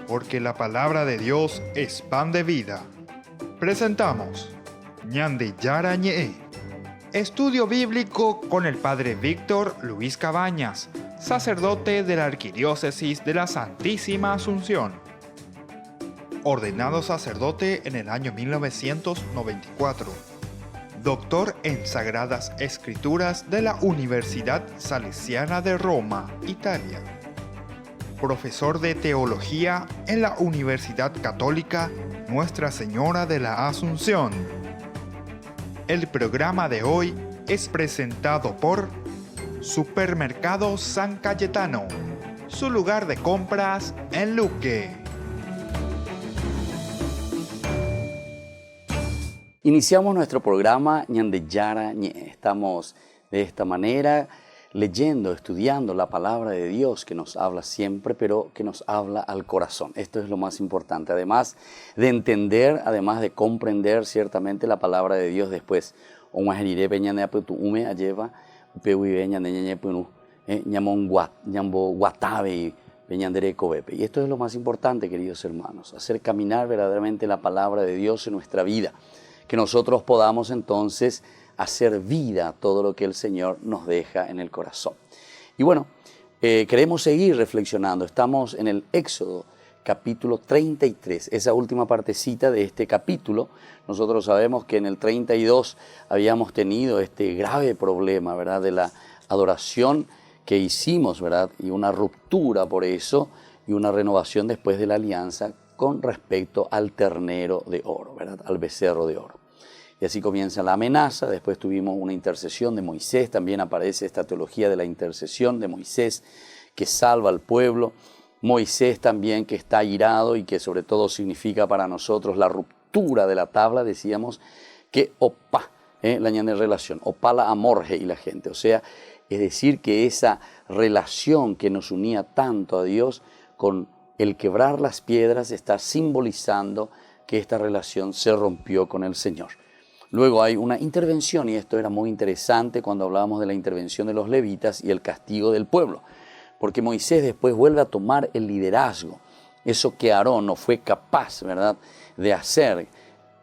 Porque la palabra de Dios es pan de vida. Presentamos Ñande Yara Ñe, estudio bíblico con el Padre Víctor Luis Cabañas, sacerdote de la Arquidiócesis de la Santísima Asunción. Ordenado sacerdote en el año 1994. Doctor en Sagradas Escrituras de la Universidad Salesiana de Roma, Italia. Profesor de Teología en la Universidad Católica Nuestra Señora de la Asunción. El programa de hoy es presentado por Supermercado San Cayetano, su lugar de compras en Luque. Iniciamos nuestro programa Ñande Yara Ñe. Estamos de esta manera leyendo, estudiando la palabra de Dios que nos habla siempre, pero que nos habla al corazón. Esto es lo más importante. Además de entender, además de comprender ciertamente la palabra de Dios después. Y esto es lo más importante, queridos hermanos, hacer caminar verdaderamente la palabra de Dios en nuestra vida. Que nosotros podamos entonces hacer vida todo lo que el Señor nos deja en el corazón. Y bueno, queremos seguir reflexionando. Estamos en el Éxodo, capítulo 33, esa última partecita de este capítulo. Nosotros sabemos que en el 32 habíamos tenido este grave problema, ¿verdad?, de la adoración que hicimos, ¿verdad?, y una ruptura por eso, y una renovación después de la alianza con respecto al ternero de oro, ¿verdad?, al becerro de oro. Y así comienza la amenaza. Después tuvimos una intercesión de Moisés. También aparece esta teología de la intercesión de Moisés que salva al pueblo. Moisés también que está airado y que sobre todo significa para nosotros la ruptura de la tabla. Decíamos que opa, la ñane relación, opa la amorje y la gente. O sea, es decir que esa relación que nos unía tanto a Dios con el quebrar las piedras está simbolizando que esta relación se rompió con el Señor. Luego hay una intervención, y esto era muy interesante cuando hablábamos de la intervención de los levitas y el castigo del pueblo, porque Moisés después vuelve a tomar el liderazgo, eso que Aarón no fue capaz, ¿verdad?, de hacer.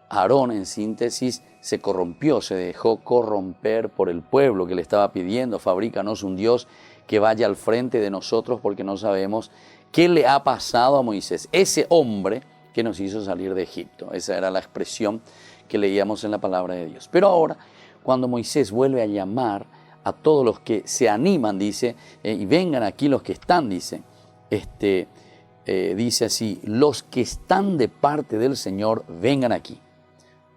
Aarón, en síntesis, se corrompió, se dejó corromper por el pueblo que le estaba pidiendo: fabrícanos un Dios que vaya al frente de nosotros, porque no sabemos qué le ha pasado a Moisés, ese hombre que nos hizo salir de Egipto. Esa era la expresión que leíamos en la palabra de Dios. Pero ahora, cuando Moisés vuelve a llamar a todos los que se animan, dice, y vengan aquí los que están, dice así: los que están de parte del Señor, vengan aquí.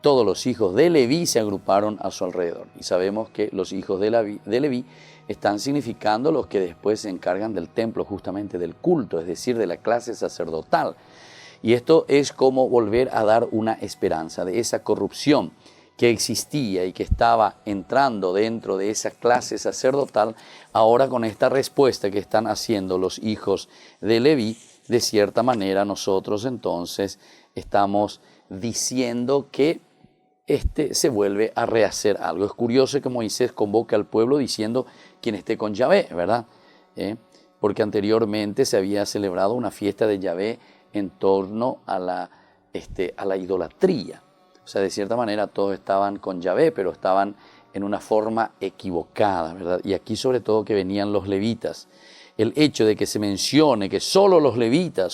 Todos los hijos de Leví se agruparon a su alrededor. Y sabemos que los hijos de Leví están significando los que después se encargan del templo, justamente del culto, es decir, de la clase sacerdotal. Y esto es como volver a dar una esperanza de esa corrupción que existía y que estaba entrando dentro de esa clase sacerdotal. Ahora, con esta respuesta que están haciendo los hijos de Leví, de cierta manera nosotros entonces estamos diciendo que se vuelve a rehacer algo. Es curioso que Moisés convoque al pueblo diciendo: quien esté con Yahvé, ¿verdad? Porque anteriormente se había celebrado una fiesta de Yahvé en torno a la idolatría. O sea, de cierta manera todos estaban con Yahvé, pero estaban en una forma equivocada, ¿verdad? Y aquí sobre todo que venían los levitas. El hecho de que se mencione que solo los levitas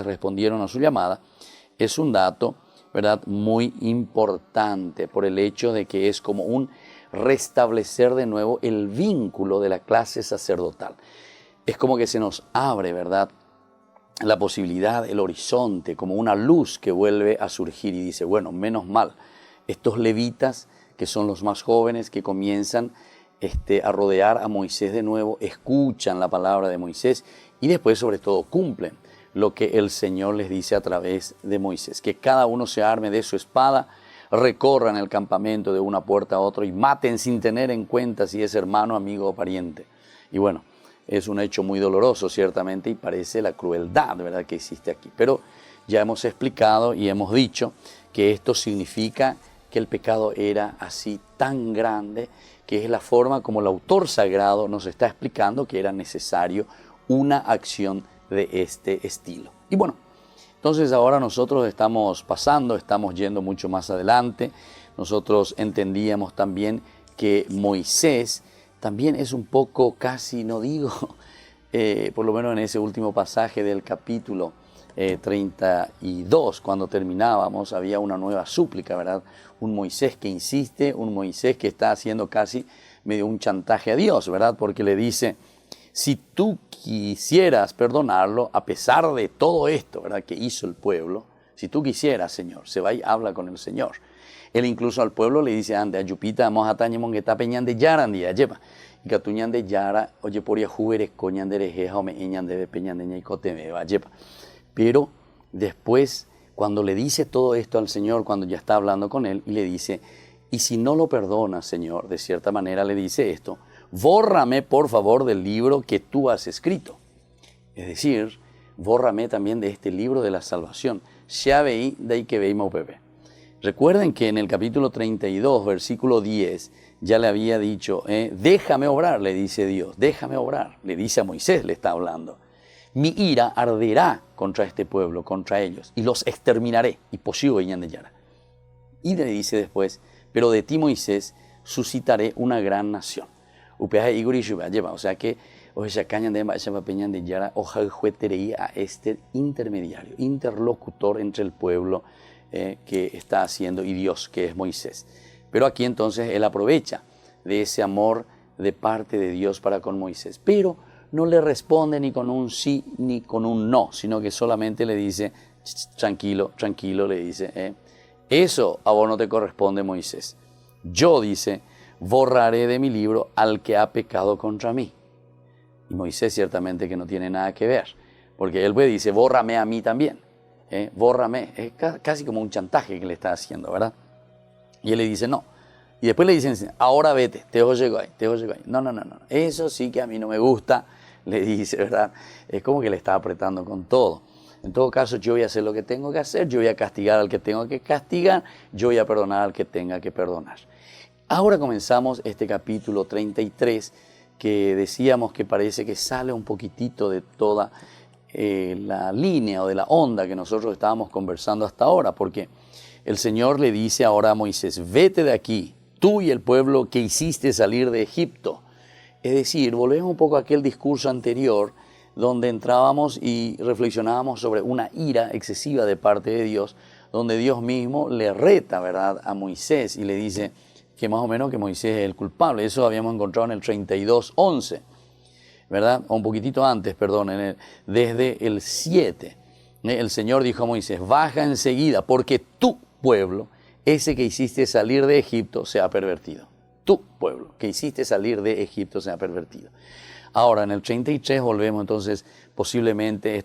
respondieron a su llamada, es un dato, ¿verdad?, muy importante, por el hecho de que es como un restablecer de nuevo el vínculo de la clase sacerdotal. Es como que se nos abre, ¿verdad?, la posibilidad, el horizonte, como una luz que vuelve a surgir, y dice: bueno, menos mal, estos levitas, que son los más jóvenes, que comienzan a rodear a Moisés de nuevo, escuchan la palabra de Moisés y después sobre todo cumplen lo que el Señor les dice a través de Moisés: que cada uno se arme de su espada, recorran el campamento de una puerta a otra y maten sin tener en cuenta si es hermano, amigo o pariente. Y bueno, es un hecho muy doloroso, ciertamente, y parece la crueldad, ¿verdad?, que existe aquí. Pero ya hemos explicado y hemos dicho que esto significa que el pecado era así tan grande, que es la forma como el autor sagrado nos está explicando que era necesario una acción de este estilo. Y bueno, entonces ahora nosotros estamos yendo mucho más adelante. Nosotros entendíamos también que Moisés también es un poco, casi no digo, por lo menos en ese último pasaje del capítulo 32, cuando terminábamos, había una nueva súplica, ¿verdad? Un Moisés que insiste, un Moisés que está haciendo casi medio un chantaje a Dios, ¿verdad? Porque le dice, si tú quisieras perdonarlo, a pesar de todo esto, ¿verdad?, que hizo el pueblo, si tú quisieras, Señor, se va y habla con el Señor. Él incluso al pueblo le dice, ande, ayupita, mojatañe, mongueta, peñan de yaran, día, lleva. Y catuñan de yara, oye, por ya juberes, coñan de rejeja, o me eñan de peñan de ñaicote, me va, lleva. Pero después, cuando le dice todo esto al Señor, cuando ya está hablando con él, y le dice, y si no lo perdonas, Señor, de cierta manera le dice esto, bórrame, por favor, del libro que tú has escrito. Es decir, bórrame también de este libro de la salvación. Xaveí de que veimos bebé. Recuerden que en el capítulo 32, versículo 10, ya le había dicho, déjame obrar, le dice Dios, déjame obrar. Le dice a Moisés, le está hablando. Mi ira arderá contra este pueblo, contra ellos, y los exterminaré. Y posible veían de Yara. Y le dice después, pero de ti, Moisés, suscitaré una gran nación. O sea que a este intermediario, interlocutor entre el pueblo que está haciendo y Dios, que es Moisés. Pero aquí entonces él aprovecha de ese amor de parte de Dios para con Moisés. Pero no le responde ni con un sí ni con un no, sino que solamente le dice, tranquilo, tranquilo, le dice, eso a vos no te corresponde, Moisés. Yo, dice, borraré de mi libro al que ha pecado contra mí. Y Moisés ciertamente que no tiene nada que ver, porque él dice, bórrame a mí también, bórrame. Es casi como un chantaje que le está haciendo, ¿verdad? Y él le dice, no. Y después le dicen, ahora vete, te oigo ahí. No, eso sí que a mí no me gusta, le dice, ¿verdad? Es como que le está apretando con todo. En todo caso, yo voy a hacer lo que tengo que hacer, yo voy a castigar al que tengo que castigar, yo voy a perdonar al que tenga que perdonar. Ahora comenzamos este capítulo 33, que decíamos que parece que sale un poquitito de toda la línea o de la onda que nosotros estábamos conversando hasta ahora, porque el Señor le dice ahora a Moisés, vete de aquí, tú y el pueblo que hiciste salir de Egipto. Es decir, volvemos un poco a aquel discurso anterior donde entrábamos y reflexionábamos sobre una ira excesiva de parte de Dios, donde Dios mismo le reta, ¿verdad?, a Moisés y le dice que más o menos que Moisés es el culpable. Eso habíamos encontrado en el 32:11, ¿verdad? O un poquitito antes, perdón, desde el 7. El Señor dijo a Moisés, baja enseguida, porque tu pueblo, ese que hiciste salir de Egipto, se ha pervertido. Tu pueblo, que hiciste salir de Egipto, se ha pervertido. Ahora, en el 33 volvemos, entonces, posiblemente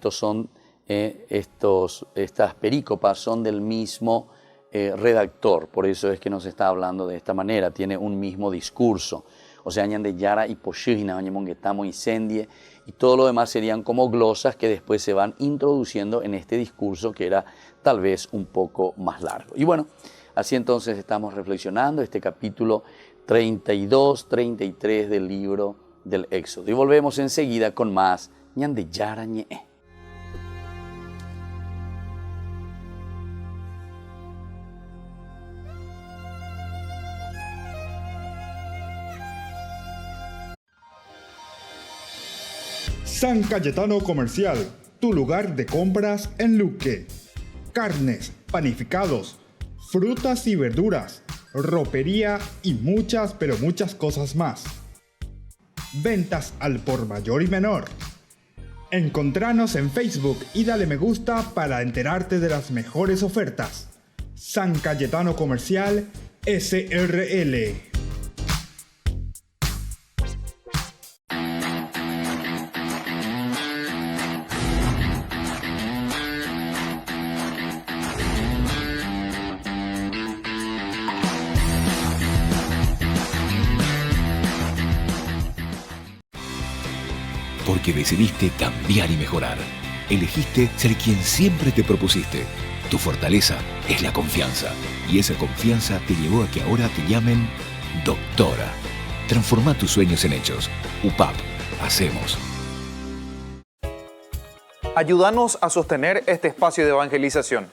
estas perícopas son del mismo redactor, por eso es que nos está hablando de esta manera, tiene un mismo discurso. O sea, añan de Yara y Poshina, añan que estamos incendie, y todo lo demás serían como glosas que después se van introduciendo en este discurso que era tal vez un poco más largo. Y bueno, así entonces estamos reflexionando este capítulo 32, 33 del libro del Éxodo. Y volvemos enseguida con más ñan de Yara ñe. San Cayetano Comercial, tu lugar de compras en Luque. Carnes, panificados, frutas y verduras, ropería y muchas, pero muchas cosas más. Ventas al por mayor y menor. Encontranos en Facebook y dale me gusta para enterarte de las mejores ofertas. San Cayetano Comercial, SRL. Porque decidiste cambiar y mejorar. Elegiste ser quien siempre te propusiste. Tu fortaleza es la confianza. Y esa confianza te llevó a que ahora te llamen doctora. Transforma tus sueños en hechos. UPAP. Hacemos. Ayúdanos a sostener este espacio de evangelización.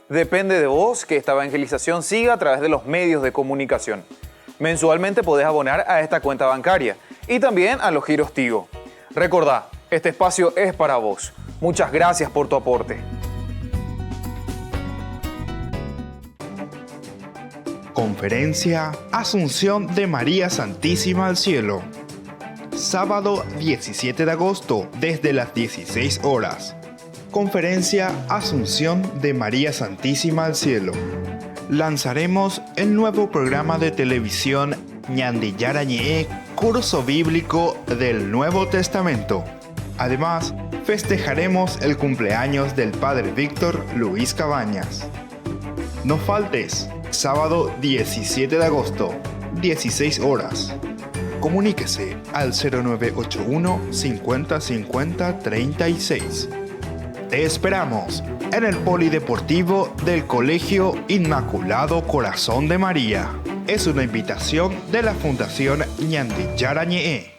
Depende de vos que esta evangelización siga a través de los medios de comunicación. Mensualmente podés abonar a esta cuenta bancaria y también a los giros Tigo. Recordá, este espacio es para vos. Muchas gracias por tu aporte. Conferencia Asunción de María Santísima al Cielo. Sábado 17 de agosto desde las 16 horas. Conferencia Asunción de María Santísima al Cielo. Lanzaremos el nuevo programa de televisión Ñandillarañe, curso bíblico del Nuevo Testamento. Además, festejaremos el cumpleaños del Padre Víctor Luis Cabañas. No faltes, sábado 17 de agosto, 16 horas. Comuníquese al 0981 50 50 36. Te esperamos en el Polideportivo del Colegio Inmaculado Corazón de María. Es una invitación de la Fundación Ñandillarañe.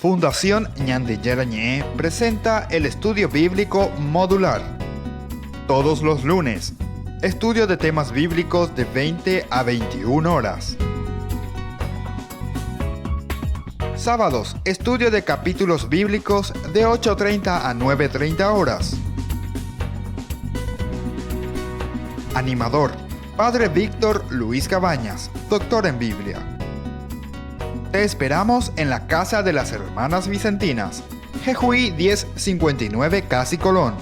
Fundación Ñandillarañe presenta el estudio bíblico modular. Todos los lunes, estudio de temas bíblicos de 20 a 21 horas. Sábados, estudio de capítulos bíblicos de 8:30 a 9:30 horas. Animador, Padre Víctor Luis Cabañas, doctor en Biblia. Te esperamos en la Casa de las Hermanas Vicentinas, Jejuí 1059 Casi Colón.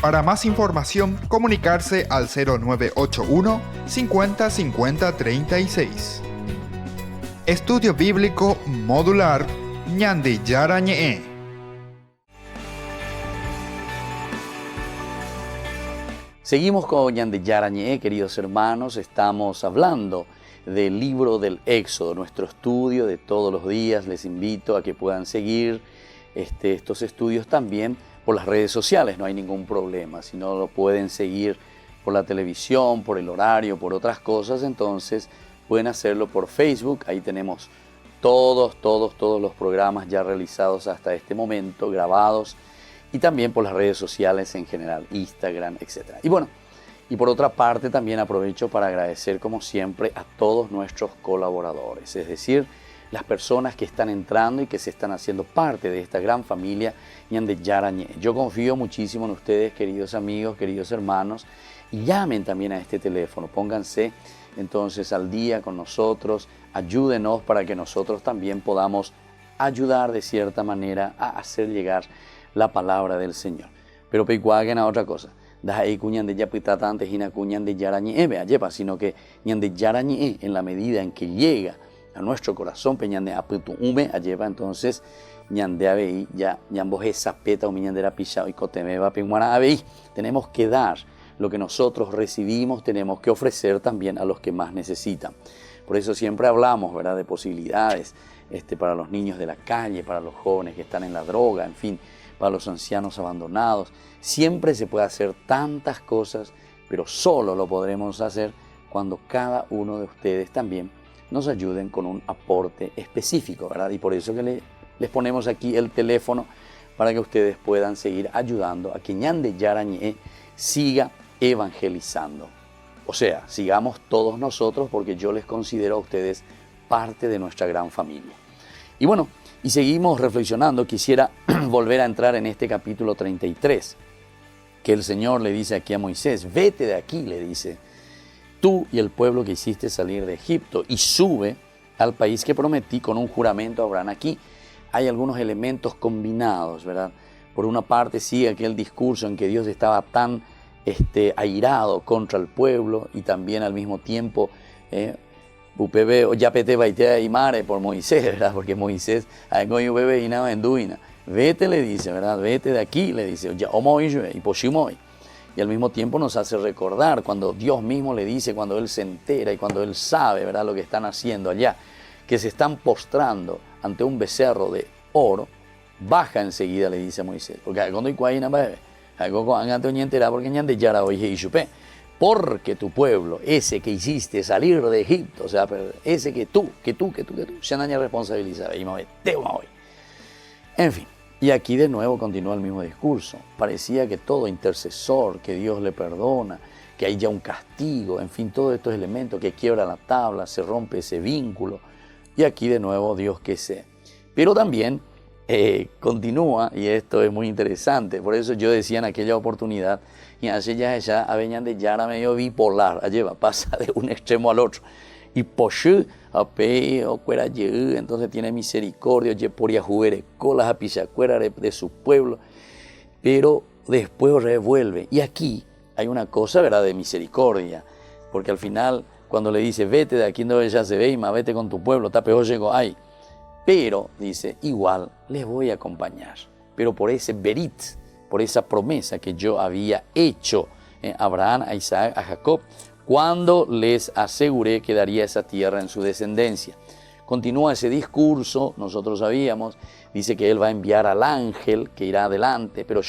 Para más información, comunicarse al 0981 50 50 36. Estudio Bíblico Modular Ñandillarañe. Seguimos con Ñandillarañe, queridos hermanos. Estamos hablando del libro del Éxodo, nuestro estudio de todos los días. Les invito a que puedan seguir estos estudios también por las redes sociales, no hay ningún problema. Si no lo pueden seguir por la televisión, por el horario, por otras cosas, entonces pueden hacerlo por Facebook. Ahí tenemos todos los programas ya realizados hasta este momento, grabados, y también por las redes sociales en general, Instagram, etc. Y bueno, y por otra parte también aprovecho para agradecer como siempre a todos nuestros colaboradores, es decir, las personas que están entrando y que se están haciendo parte de esta gran familia Ñandillarañe. Yo confío muchísimo en ustedes, queridos amigos, queridos hermanos, y llamen también a este teléfono, pónganse entonces al día con nosotros, ayúdenos para que nosotros también podamos ayudar de cierta manera a hacer llegar la palabra del Señor. Pero peikuagen a otra cosa, sino que Ñandillarañe, en la medida en que llega a nuestro corazón, peñande aputume lleva entonces ñande abei ya ñamboje zapeta o miñandera pisao y cotemeba penguara abei. Tenemos que dar lo que nosotros recibimos, tenemos que ofrecer también a los que más necesitan. Por eso siempre hablamos, ¿verdad?, de posibilidades para los niños de la calle, para los jóvenes que están en la droga, en fin, para los ancianos abandonados. Siempre se puede hacer tantas cosas, pero solo lo podremos hacer cuando cada uno de ustedes también nos ayuden con un aporte específico, ¿verdad? Y por eso que les ponemos aquí el teléfono para que ustedes puedan seguir ayudando a que Ñandillarañe siga evangelizando. O sea, sigamos todos nosotros, porque yo les considero a ustedes parte de nuestra gran familia. Y bueno, y seguimos reflexionando. Quisiera volver a entrar en este capítulo 33, que el Señor le dice aquí a Moisés: vete de aquí, le dice, tú y el pueblo que hiciste salir de Egipto, y sube al país que prometí con un juramento a Abraham. Aquí hay algunos elementos combinados, ¿verdad? Por una parte, sí, aquel discurso en que Dios estaba tan airado contra el pueblo, y también al mismo tiempo por Moisés, ¿verdad? Porque Moisés vete, le dice, ¿verdad? Vete de aquí, le dice, y al mismo tiempo nos hace recordar cuando Dios mismo le dice, cuando Él se entera y cuando Él sabe, ¿verdad?, lo que están haciendo allá, que se están postrando ante un becerro de oro, baja enseguida, le dice a Moisés, porque porque tu pueblo, ese que hiciste salir de Egipto, o sea, ese que tú, se daña responsabilizar, En fin, y aquí de nuevo continúa el mismo discurso. Parecía que todo intercesor, que Dios le perdona, que hay ya un castigo, en fin, todos estos elementos, que quiebra la tabla, se rompe ese vínculo. Y aquí de nuevo Dios que sé. Pero también continúa, y esto es muy interesante, por eso yo decía en aquella oportunidad, y así ya venían de Yara medio bipolar, allí va, pasa de un extremo al otro. Y poshú, apeo, cuera entonces tiene misericordia, ye poria jubere, colas apichacuera de su pueblo, pero después revuelve. Y aquí hay una cosa, ¿verdad?, de misericordia, porque al final, cuando le dice, vete de aquí donde ya se ve, y más vete con tu pueblo, tapeó llegó ahí. Pero, dice, igual les voy a acompañar, pero por ese berit, por esa promesa que yo había hecho a Abraham, a Isaac, a Jacob, cuando les aseguré que daría esa tierra en su descendencia. Continúa ese discurso, nosotros sabíamos, dice que él va a enviar al ángel que irá adelante, pero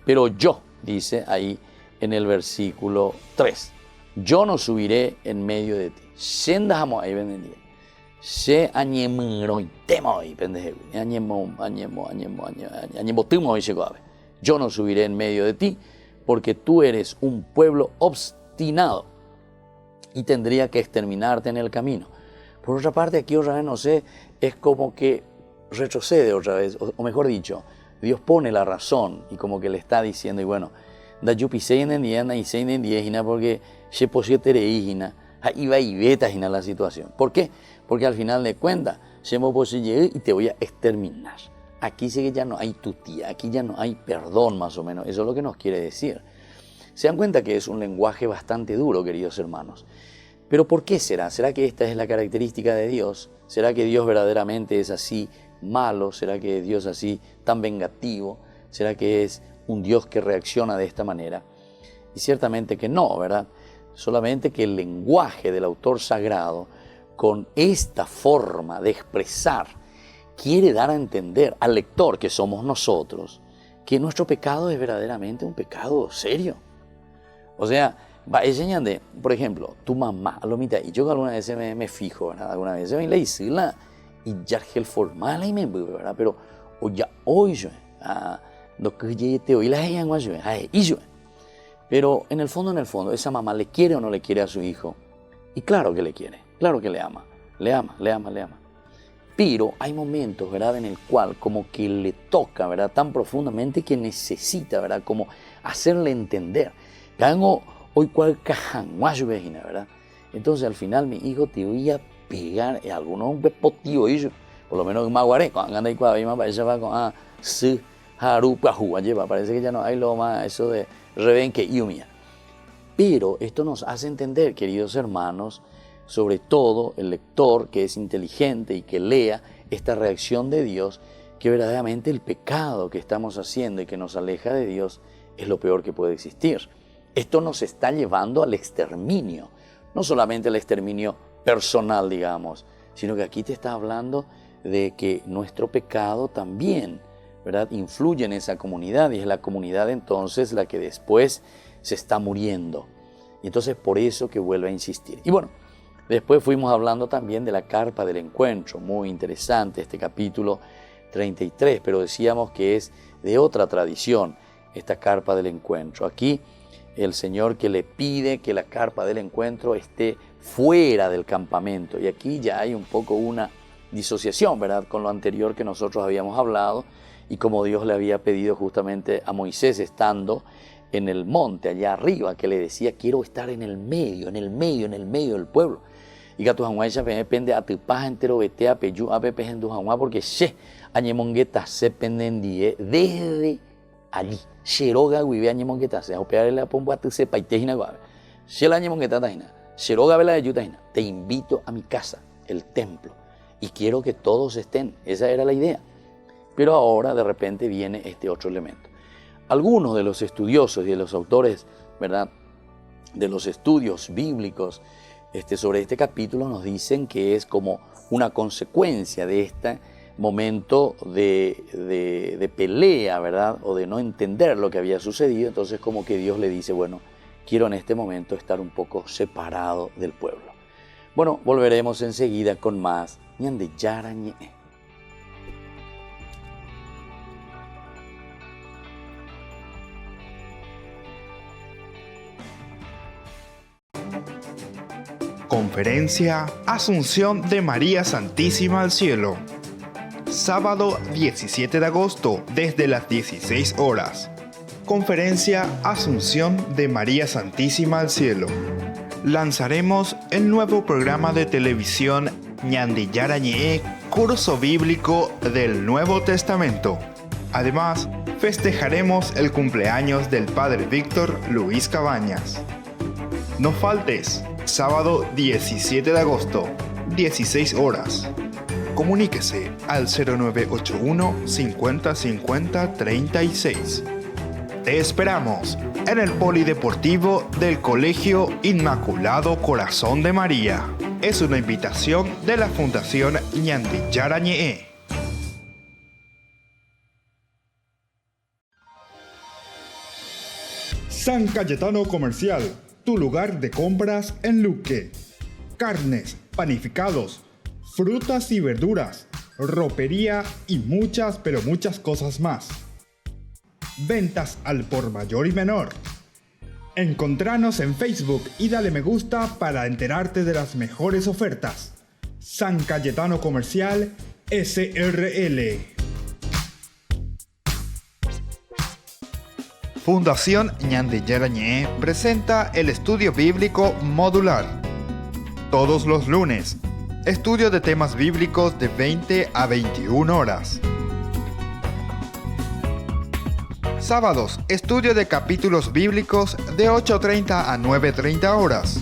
pero yo, dice ahí en el versículo 3, yo no subiré en medio de ti. Yo no subiré en medio de ti, porque tú eres un pueblo obstinado y tendría que exterminarte en el camino. Por otra parte, aquí otra vez, no sé, es como que retrocede otra vez, o mejor dicho, Dios pone la razón y como que le está diciendo, y bueno, da yo pisé en día y se en día porque se posible hijina, ahí va y veta la situación. ¿Por qué? Porque al final de cuentas, se me posible y te voy a exterminar. Aquí sí que ya no hay tutía, aquí ya no hay perdón más o menos, eso es lo que nos quiere decir. Se dan cuenta que es un lenguaje bastante duro, queridos hermanos. Pero ¿por qué será? ¿Será que esta es la característica de Dios? ¿Será que Dios verdaderamente es así malo? ¿Será que Dios es así tan vengativo? ¿Será que es un Dios que reacciona de esta manera? Y ciertamente que no, ¿verdad? Solamente que el lenguaje del autor sagrado, con esta forma de expresar, quiere dar a entender al lector, que somos nosotros, que nuestro pecado es verdaderamente un pecado serio. O sea, va enseñando, por ejemplo, tu mamá, lo mitad, y yo alguna vez me fijo, ¿verdad? Alguna vez me le hice la, y ya el formal y me ¿verdad? Pero, o ya hoy yo, no que te oí la gente, y yo. Pero en el fondo, esa mamá le quiere o no le quiere a su hijo. Y claro que le quiere, claro que le ama. Pero hay momentos, ¿verdad?, en el cual como que le toca, ¿verdad?, tan profundamente que necesita, ¿verdad?, como hacerle entender. Gango hoy cual cajanguayo, ¿verdad? Entonces al final mi hijo te voy a pegar algunos un pepotío, por lo menos en Maguaré, cuando anda y cuando parece va con su harupa lleva, parece que ya no hay lo más eso de rebenque y humilla. Pero esto nos hace entender, queridos hermanos, sobre todo el lector que es inteligente y que lea esta reacción de Dios, que verdaderamente el pecado que estamos haciendo y que nos aleja de Dios es lo peor que puede existir. Esto nos está llevando al exterminio, no solamente al exterminio personal, digamos, sino que aquí te está hablando de que nuestro pecado también, ¿verdad?, influye en esa comunidad, y es la comunidad entonces la que después se está muriendo. Y entonces por eso que vuelve a insistir. Y bueno, después fuimos hablando también de la carpa del encuentro, muy interesante este capítulo 33, pero decíamos que es de otra tradición esta carpa del encuentro. Aquí el Señor que le pide que la carpa del encuentro esté fuera del campamento, y aquí ya hay un poco una disociación, ¿verdad?, con lo anterior que nosotros habíamos hablado, y como Dios le había pedido justamente a Moisés estando en el monte allá arriba, que le decía, quiero estar en el medio del pueblo. Y que tu hanguay ya depende a tu paz entero vete a peyu a pepe en tu hanguay porque she añemongueta se pendendie desde allí. Sheroga vive añemongueta se operar la pompa tu sepa y tejina guave. She la añemongueta tajina. Sheroga vela de yutahina. Te invito a mi casa, el templo, y quiero que todos estén. Esa era la idea. Pero ahora de repente viene este otro elemento. Algunos de los estudiosos y de los autores, ¿verdad?, de los estudios bíblicos sobre este capítulo nos dicen que es como una consecuencia de este momento de pelea, ¿verdad?, o de no entender lo que había sucedido. Entonces como que Dios le dice, bueno, quiero en este momento estar un poco separado del pueblo. Bueno, volveremos enseguida con más. Conferencia Asunción de María Santísima al Cielo. Sábado 17 de agosto desde las 16 horas. Conferencia Asunción de María Santísima al Cielo. Lanzaremos el nuevo programa de televisión Ñandillarañe, curso bíblico del Nuevo Testamento. Además, festejaremos el cumpleaños del Padre Víctor Luis Cabañas. No faltes, sábado 17 de agosto, 16 horas. Comuníquese al 0981 50 50 36. Te esperamos en el Polideportivo del Colegio Inmaculado Corazón de María. Es una invitación de la Fundación Ñandillarañe. San Cayetano Comercial, tu lugar de compras en Luque. Carnes, panificados, frutas y verduras, ropería y muchas, pero muchas cosas más. Ventas al por mayor y menor. Encontranos en Facebook y dale me gusta para enterarte de las mejores ofertas. San Cayetano Comercial SRL. Fundación Ñandillarañe presenta el estudio bíblico modular. Todos los lunes, estudio de temas bíblicos de 20 a 21 horas. Sábados, estudio de capítulos bíblicos de 8:30 a 9:30 horas.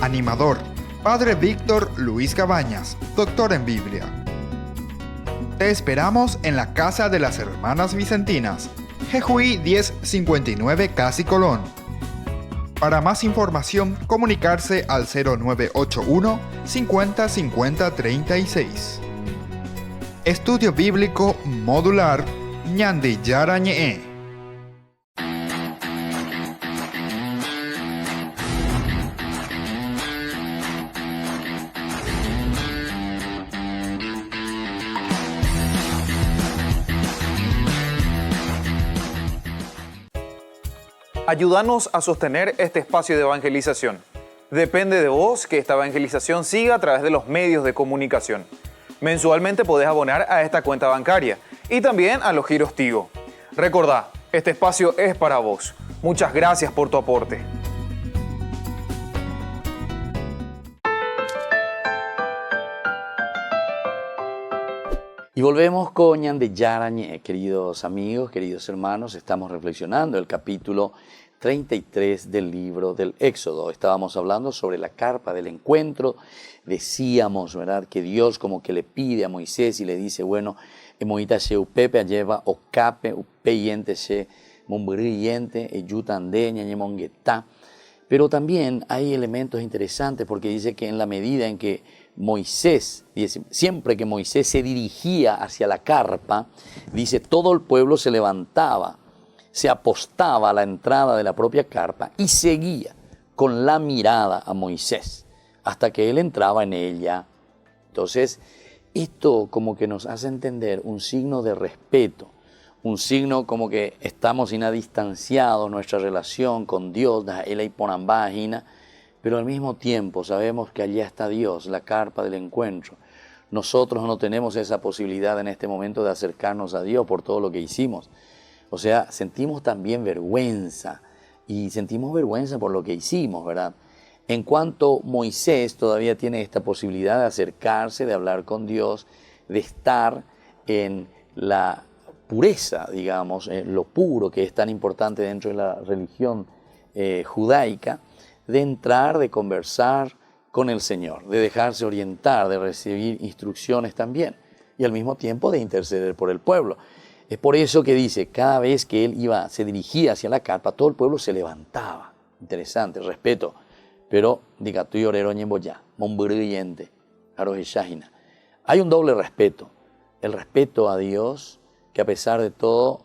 Animador, Padre Víctor Luis Cabañas, doctor en Biblia. Te esperamos en la Casa de las Hermanas Vicentinas, Jejuí 1059 Casi Colón. Para más información, comunicarse al 0981 50 50 36. Estudio Bíblico Modular Ñandillarañe. Ayúdanos a sostener este espacio de evangelización. Depende de vos que esta evangelización siga a través de los medios de comunicación. Mensualmente podés abonar a esta cuenta bancaria y también a los giros Tigo. Recordá, este espacio es para vos. Muchas gracias por tu aporte. Y volvemos con Ñandillarañe, queridos amigos, queridos hermanos. Estamos reflexionando el capítulo 33 del libro del Éxodo. Estábamos hablando sobre la carpa del encuentro. Decíamos, ¿verdad?, que Dios como que le pide a Moisés y le dice, bueno, Moita se upepe lleva o cape upeyente se mumbriyente eyutande ñañemonguetá. Pero también hay elementos interesantes porque dice que en la medida en que Moisés, siempre que Moisés se dirigía hacia la carpa, dice, todo el pueblo se levantaba, se apostaba a la entrada de la propia carpa y seguía con la mirada a Moisés hasta que él entraba en ella. Entonces, esto como que nos hace entender un signo de respeto, un signo como que estamos distanciados, nuestra relación con Dios, pero al mismo tiempo sabemos que allá está Dios, la carpa del encuentro. Nosotros no tenemos esa posibilidad en este momento de acercarnos a Dios por todo lo que hicimos. O sea, sentimos también vergüenza y sentimos vergüenza por lo que hicimos, ¿verdad? En cuanto Moisés todavía tiene esta posibilidad de acercarse, de hablar con Dios, de estar en la pureza, digamos, lo puro que es tan importante dentro de la religión judaica, de entrar, de conversar con el Señor, de dejarse orientar, de recibir instrucciones también y al mismo tiempo de interceder por el pueblo. Es por eso que dice, cada vez que él se dirigía hacia la carpa, todo el pueblo se levantaba. Interesante, respeto. Pero, diga tú llorero ñemboyá, mombruyente, arojeshahina. Hay un doble respeto. El respeto a Dios, que a pesar de todo,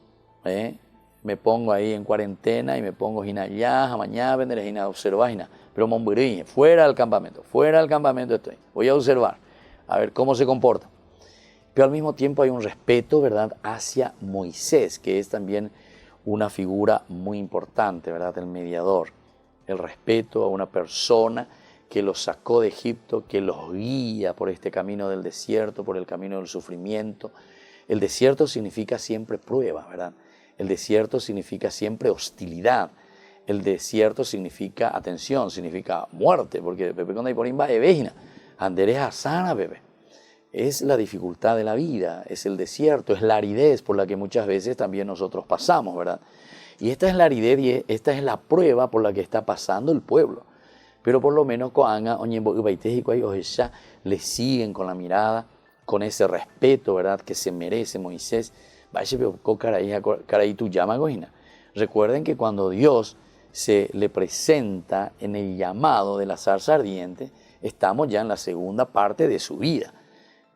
me pongo ahí en cuarentena y me pongo hinayá, mañana vendré hina observar hina. Pero mombruyente, fuera del campamento estoy. Voy a observar, a ver cómo se comporta. Pero al mismo tiempo hay un respeto, ¿verdad?, hacia Moisés, que es también una figura muy importante, ¿verdad?, el mediador. el respeto a una persona que los sacó de Egipto, que los guía por este camino del desierto, por el camino del sufrimiento. El desierto significa siempre prueba, ¿verdad? El desierto significa siempre hostilidad. El desierto significa, atención, significa muerte, porque Pepe cuando hay por imba de vejina, anderes a sana, Pepe. Es la dificultad de la vida, es el desierto, es la aridez por la que muchas veces también nosotros pasamos, ¿verdad? Y esta es la aridez y esta es la prueba por la que está pasando el pueblo. Pero por lo menos le siguen con la mirada, con ese respeto, ¿verdad?, que se merece Moisés. Recuerden que cuando Dios se le presenta en el llamado de la zarza ardiente, estamos ya en la segunda parte de su vida.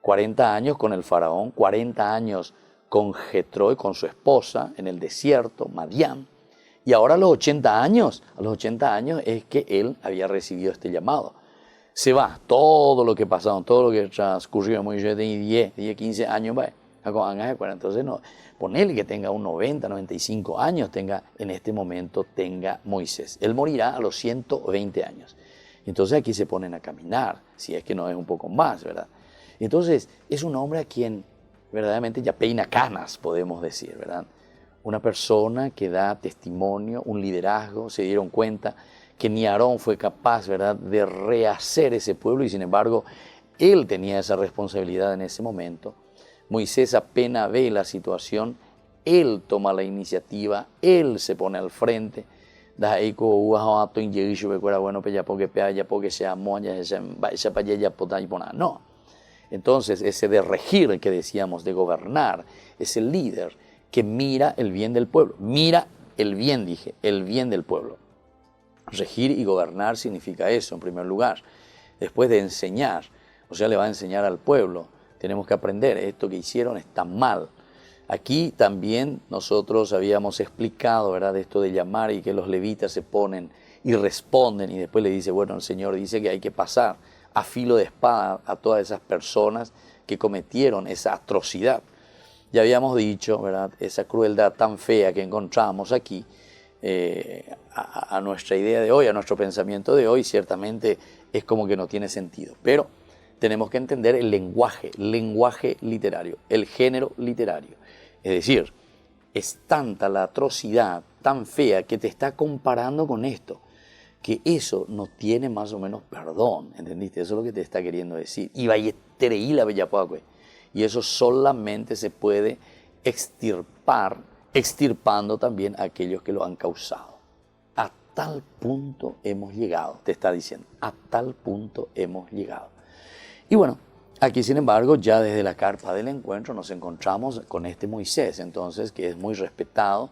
40 años con el faraón, 40 años con Jetro y con su esposa en el desierto, Madián. Y ahora a los 80 años es que él había recibido este llamado. Se va, todo lo que pasó, todo lo que transcurrió, Moisés tenía 10, 15 años, entonces no, ponele que tenga un 90, 95 años, en este momento tenga Moisés. Él morirá a los 120 años. Entonces aquí se ponen a caminar, si es que no es un poco más, ¿verdad? Entonces es un hombre a quien verdaderamente ya peina canas, podemos decir, ¿verdad? Una persona que da testimonio, un liderazgo. Se dieron cuenta que ni Aarón fue capaz, ¿verdad?, de rehacer ese pueblo y sin embargo él tenía esa responsabilidad en ese momento. Moisés apenas ve la situación, él toma la iniciativa, él se pone al frente. No. Entonces ese de regir que decíamos, de gobernar, es el líder que mira el bien del pueblo. Mira el bien, dije, el bien del pueblo. Regir y gobernar significa eso, en primer lugar. Después de enseñar, o sea, le va a enseñar al pueblo. Tenemos que aprender, esto que hicieron está mal. Aquí también nosotros habíamos explicado, ¿verdad?, esto de llamar y que los levitas se ponen y responden y después le dice, bueno, el Señor dice que hay que pasar a filo de espada a todas esas personas que cometieron esa atrocidad. Ya habíamos dicho, ¿verdad?, esa crueldad tan fea que encontramos aquí, a nuestra idea de hoy, a nuestro pensamiento de hoy, ciertamente es como que no tiene sentido. Pero tenemos que entender el lenguaje literario, el género literario. Es decir, es tanta la atrocidad tan fea que te está comparando con esto, que eso no tiene más o menos perdón, ¿entendiste? Eso es lo que te está queriendo decir. Y eso solamente se puede extirpando también a aquellos que lo han causado. A tal punto hemos llegado, te está diciendo, a tal punto hemos llegado. Y bueno, aquí sin embargo, ya desde la carpa del encuentro nos encontramos con este Moisés, entonces, que es muy respetado,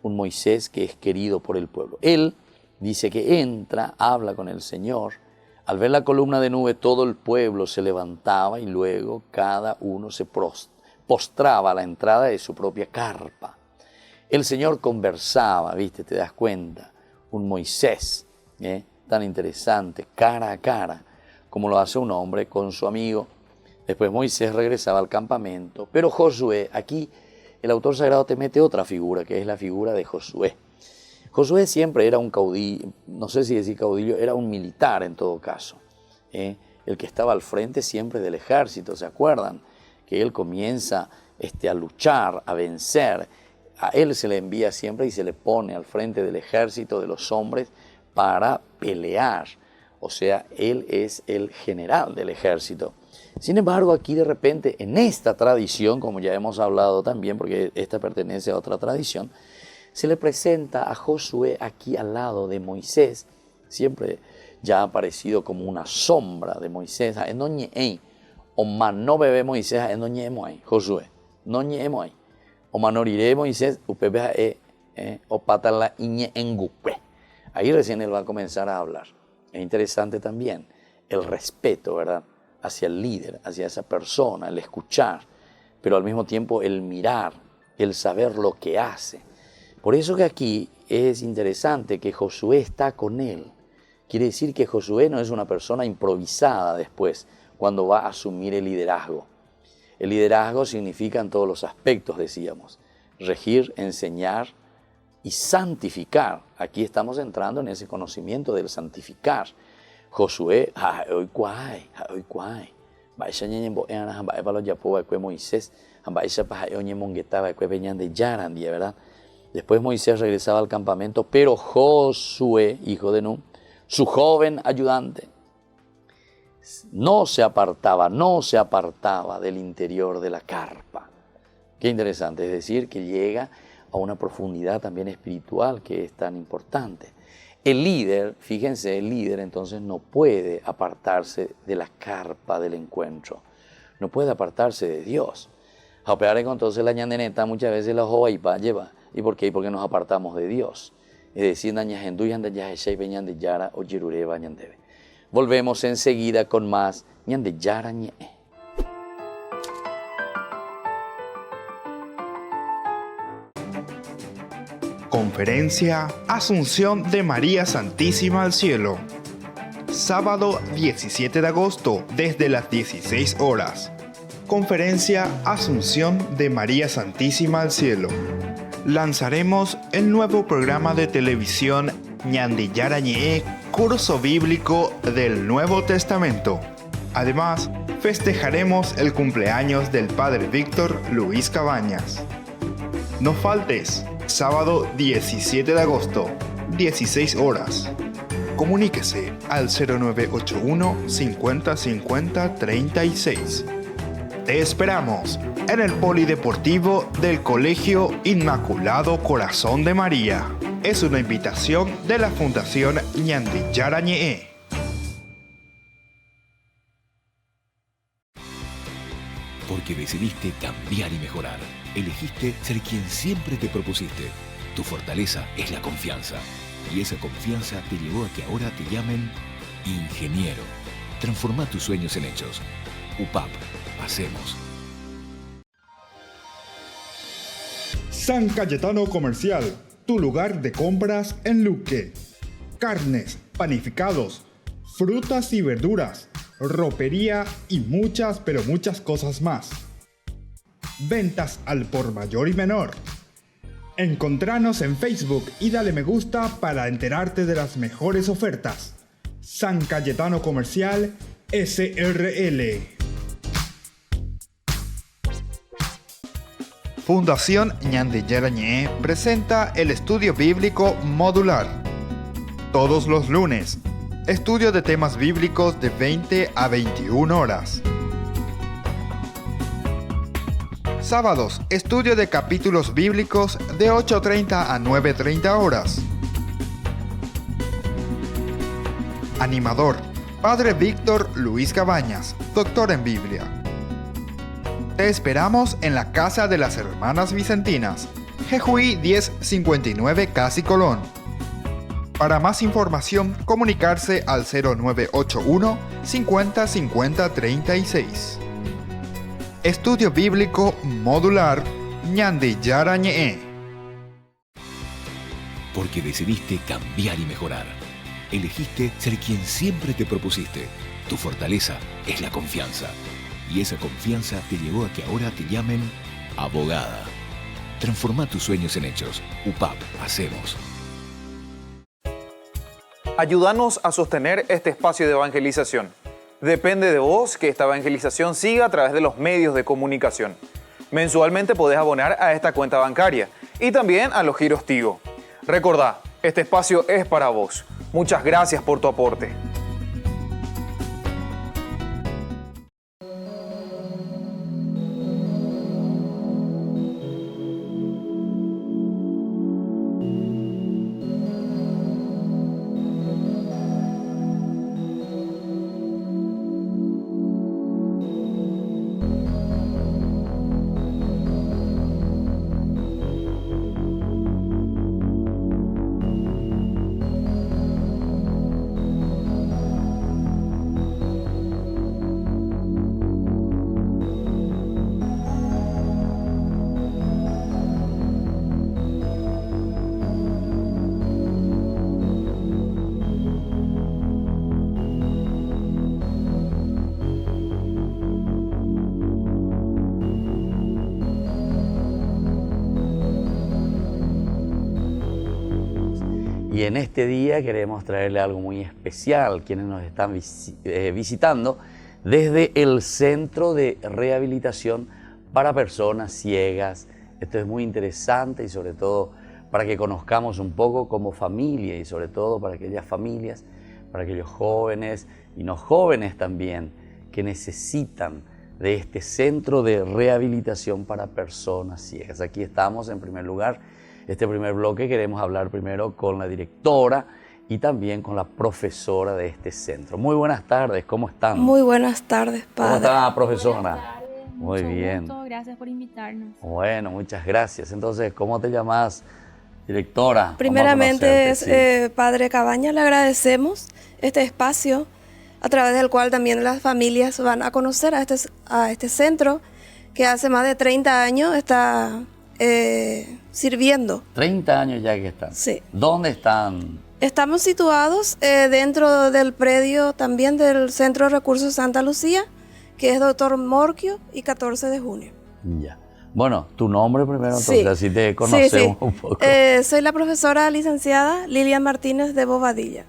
un Moisés que es querido por el pueblo. Él dice que entra, habla con el Señor. Al ver la columna de nube, todo el pueblo se levantaba y luego cada uno se postraba a la entrada de su propia carpa. El Señor conversaba, ¿viste? Te das cuenta. Un Moisés, tan interesante, cara a cara, como lo hace un hombre con su amigo. Después Moisés regresaba al campamento. Pero Josué, aquí el autor sagrado te mete otra figura, que es la figura de Josué. Josué siempre era un caudillo, no sé si decir caudillo, era un militar en todo caso. El que estaba al frente siempre del ejército, ¿se acuerdan? Que él comienza a luchar, a vencer. A él se le envía siempre y se le pone al frente del ejército, de los hombres, para pelear. O sea, él es el general del ejército. Sin embargo, aquí de repente, en esta tradición, como ya hemos hablado también, porque esta pertenece a otra tradición, se le presenta a Josué aquí al lado de Moisés, siempre ya ha aparecido como una sombra de Moisés. O no bebe Moisés, Josué, no ñemoy. O manoriré Moisés, upepe o patala iñe engupe. Ahí recién él va a comenzar a hablar. Es interesante también el respeto, ¿verdad?, hacia el líder, hacia esa persona, el escuchar, pero al mismo tiempo el mirar, el saber lo que hace. Por eso que aquí es interesante que Josué está con él. Quiere decir que Josué no es una persona improvisada después, cuando va a asumir el liderazgo. El liderazgo significa en todos los aspectos, decíamos, regir, enseñar, y santificar. Aquí estamos entrando en ese conocimiento del santificar. Josué, hoy cuay, vaya ñembo ana, vaya para los yapo, vaya Moisés, vaya para ñemongueta, vaya peñan de Yarandi, ¿verdad? Después Moisés regresaba al campamento, pero Josué, hijo de Nun, su joven ayudante, no se apartaba del interior de la carpa. Qué interesante, es decir, que llega a una profundidad también espiritual que es tan importante. El líder, fíjense, el líder entonces no puede apartarse de la carpa del encuentro, no puede apartarse de Dios. Entonces la ñandeneta muchas veces la joaipa lleva. ¿Y por qué? Porque nos apartamos de Dios. Es decir, de Yara o Yerureba ñandebe. Volvemos enseguida con más ñande Yara ñe. Conferencia Asunción de María Santísima al Cielo. Sábado 17 de agosto desde las 16 horas. Conferencia Asunción de María Santísima al Cielo. Lanzaremos el nuevo programa de televisión Ñande Yara ñe, curso bíblico del Nuevo Testamento. Además, festejaremos el cumpleaños del Padre Víctor Luis Cabañas. No faltes, sábado 17 de agosto, 16 horas. Comuníquese al 0981 50 50 36. Te esperamos en el Polideportivo del Colegio Inmaculado Corazón de María. Es una invitación de la Fundación Ñande Yara ñe. Porque decidiste cambiar y mejorar. Elegiste ser quien siempre te propusiste. Tu fortaleza es la confianza. Y esa confianza te llevó a que ahora te llamen ingeniero. Transforma tus sueños en hechos. UPAP. Hacemos. San Cayetano Comercial, tu lugar de compras en Luque. Carnes, panificados, frutas y verduras, ropería y muchas, pero muchas cosas más. Ventas al por mayor y menor. Encontranos en Facebook y dale me gusta para enterarte de las mejores ofertas. San Cayetano Comercial SRL. Fundación Ñande Yara ñe presenta el estudio bíblico modular. Todos los lunes, estudio de temas bíblicos de 20 a 21 horas. Sábados, estudio de capítulos bíblicos de 8:30 a 9:30 horas. Animador, Padre Víctor Luis Cabañas, doctor en Biblia. Te esperamos en la Casa de las Hermanas Vicentinas, Jejuí 1059 Casi Colón. Para más información, comunicarse al 0981 50 50 36. Estudio Bíblico Modular Ñande Yara ñe. Porque decidiste cambiar y mejorar. Elegiste ser quien siempre te propusiste. Tu fortaleza es la confianza. Y esa confianza te llevó a que ahora te llamen abogada. Transforma tus sueños en hechos. UPAP. Hacemos. Ayúdanos a sostener este espacio de evangelización. Depende de vos que esta evangelización siga a través de los medios de comunicación. Mensualmente podés abonar a esta cuenta bancaria y también a los giros Tigo. Recordá, este espacio es para vos. Muchas gracias por tu aporte. Y en este día queremos traerle algo muy especial, quienes nos están visitando desde el Centro de Rehabilitación para Personas Ciegas. Esto es muy interesante y sobre todo para que conozcamos un poco como familia y sobre todo para aquellas familias, para aquellos jóvenes y no jóvenes también que necesitan de este Centro de Rehabilitación para Personas Ciegas. Aquí estamos en primer lugar. Este primer bloque queremos hablar primero con la directora y también con la profesora de este centro. Muy buenas tardes, ¿cómo están? Muy buenas tardes, padre. ¿Cómo está, profesora? Buenas tardes, Muy mucho bien. gusto, gracias por invitarnos. Bueno, muchas gracias. Entonces, ¿cómo te llamas, directora? Vamos a Primeramente, conocerte, sí. Padre Cabaña, le agradecemos este espacio a través del cual también las familias van a conocer a este centro que hace más de 30 años está sirviendo. 30 años ya que están. Sí. ¿Dónde están? Estamos situados dentro del predio también del Centro de Recursos Santa Lucía, que es Dr. Morquio y 14 de junio. Ya. Bueno, tu nombre primero, entonces, Sí. así te conocemos un poco. Soy la profesora licenciada Lilian Martínez de Bobadilla.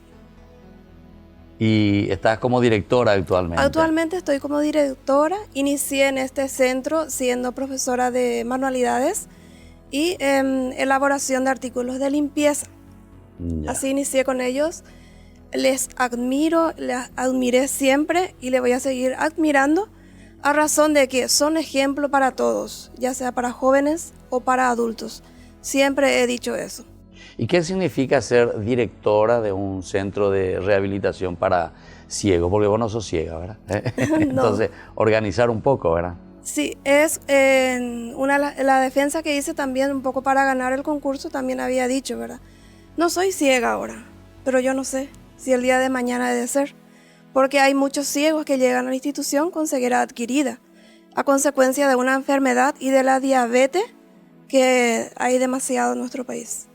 Y estás como directora actualmente. Actualmente estoy como directora. Inicié en este centro siendo profesora de manualidades y elaboración de artículos de limpieza. Ya. Así inicié con ellos. Les admiro, les admiré siempre y les voy a seguir admirando a razón de que son ejemplo para todos, ya sea para jóvenes o para adultos. Siempre he dicho eso. ¿Y qué significa ser directora de un centro de rehabilitación para ciegos? Porque vos no sos ciega, ¿verdad? Entonces, organizar un poco, ¿verdad? Sí, es la defensa que hice también un poco para ganar el concurso, también había dicho, ¿verdad? No soy ciega ahora, pero yo no sé si el día de mañana he de ser, porque hay muchos ciegos que llegan a la institución con ceguera adquirida, a consecuencia de una enfermedad y de la diabetes que hay demasiado en nuestro país.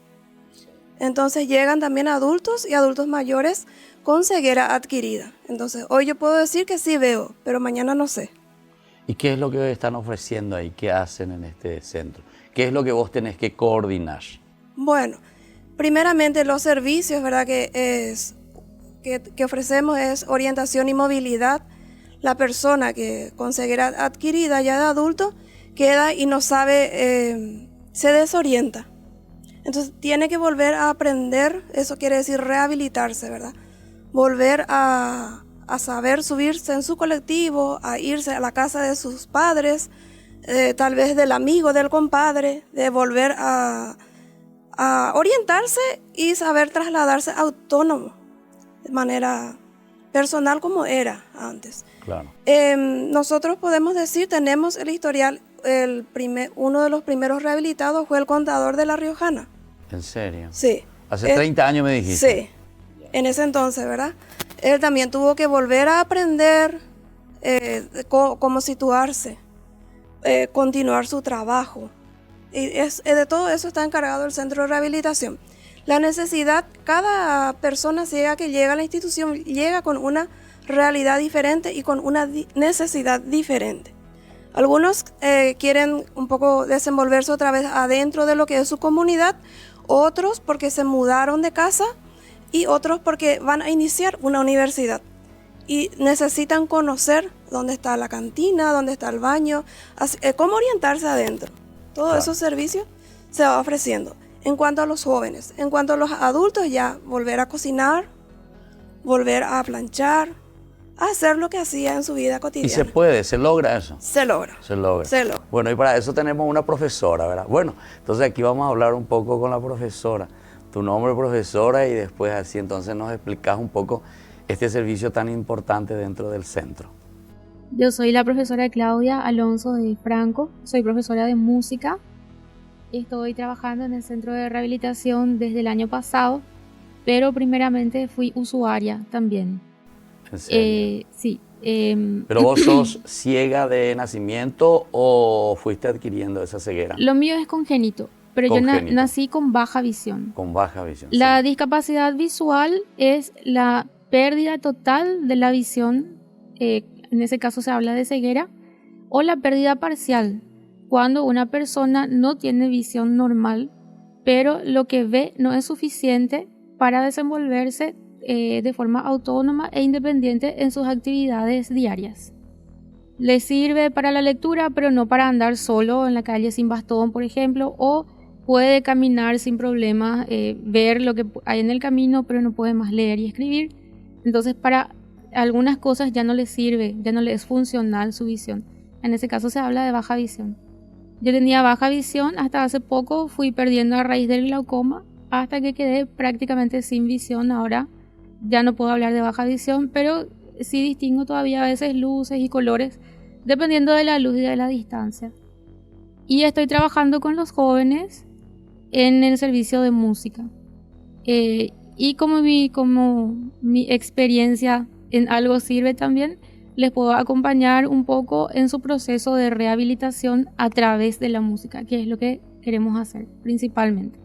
Entonces llegan también adultos y adultos mayores con ceguera adquirida. Entonces hoy yo puedo decir que sí veo, pero mañana no sé. ¿Y qué es lo que están ofreciendo ahí? ¿Qué hacen en este centro? ¿Qué es lo que vos tenés que coordinar? Bueno, primeramente los servicios, ¿verdad? Que ofrecemos es orientación y movilidad. La persona que con ceguera adquirida ya de adulto queda y no sabe, se desorienta. Entonces tiene que volver a aprender, eso quiere decir rehabilitarse, ¿verdad? Volver a saber subirse en su colectivo, a irse a la casa de sus padres, tal vez del amigo, del compadre, de volver a orientarse y saber trasladarse autónomo, de manera personal como era antes. Claro. Nosotros podemos decir, tenemos el historial, uno de los primeros rehabilitados fue el contador de La Riojana. ¿En serio? Sí. Hace 30 años me dijiste. Sí, en ese entonces, ¿verdad? Él también tuvo que volver a aprender cómo situarse, continuar su trabajo. Y de todo eso está encargado el centro de rehabilitación. La necesidad, cada persona ciega que llega a la institución llega con una realidad diferente y con una necesidad diferente. Algunos quieren un poco desenvolverse otra vez adentro de lo que es su comunidad, otros porque se mudaron de casa y otros porque van a iniciar una universidad y necesitan conocer dónde está la cantina, dónde está el baño, cómo orientarse adentro. Todos esos servicios se va ofreciendo. En cuanto a los jóvenes, en cuanto a los adultos, ya volver a cocinar, volver a planchar, a hacer lo que hacía en su vida cotidiana. ¿Y se puede? ¿Se logra eso? Se logra. Se logra. Se logra. Bueno, y para eso tenemos una profesora, ¿verdad? Bueno, entonces aquí vamos a hablar un poco con la profesora. Tu nombre, profesora, y después así entonces nos explicas un poco este servicio tan importante dentro del centro. Yo soy la profesora Claudia Alonso de Franco, soy profesora de música. Estoy trabajando en el centro de rehabilitación desde el año pasado, pero primeramente fui usuaria también. ¿En serio? Sí. ¿Pero vos sos ciega de nacimiento o fuiste adquiriendo esa ceguera? Lo mío es congénito, pero Congénito. yo nací con baja visión. Con baja visión. La sí. discapacidad visual es la pérdida total de la visión, en ese caso se habla de ceguera, o la pérdida parcial, cuando una persona no tiene visión normal, pero lo que ve no es suficiente para desenvolverse de forma autónoma e independiente en sus actividades diarias. Les sirve para la lectura, pero no para andar solo en la calle sin bastón, por ejemplo, o puede caminar sin problemas, ver lo que hay en el camino, pero no puede más leer y escribir. Entonces, para algunas cosas ya no les sirve, ya no les es funcional su visión. En ese caso se habla de baja visión. Yo tenía baja visión, hasta hace poco fui perdiendo a raíz del glaucoma, hasta que quedé prácticamente sin visión. Ahora ya no puedo hablar de baja visión, pero sí distingo todavía a veces luces y colores, dependiendo de la luz y de la distancia. Y estoy trabajando con los jóvenes en el servicio de música. Y como mi experiencia en algo sirve también, les puedo acompañar un poco en su proceso de rehabilitación a través de la música, que es lo que queremos hacer principalmente.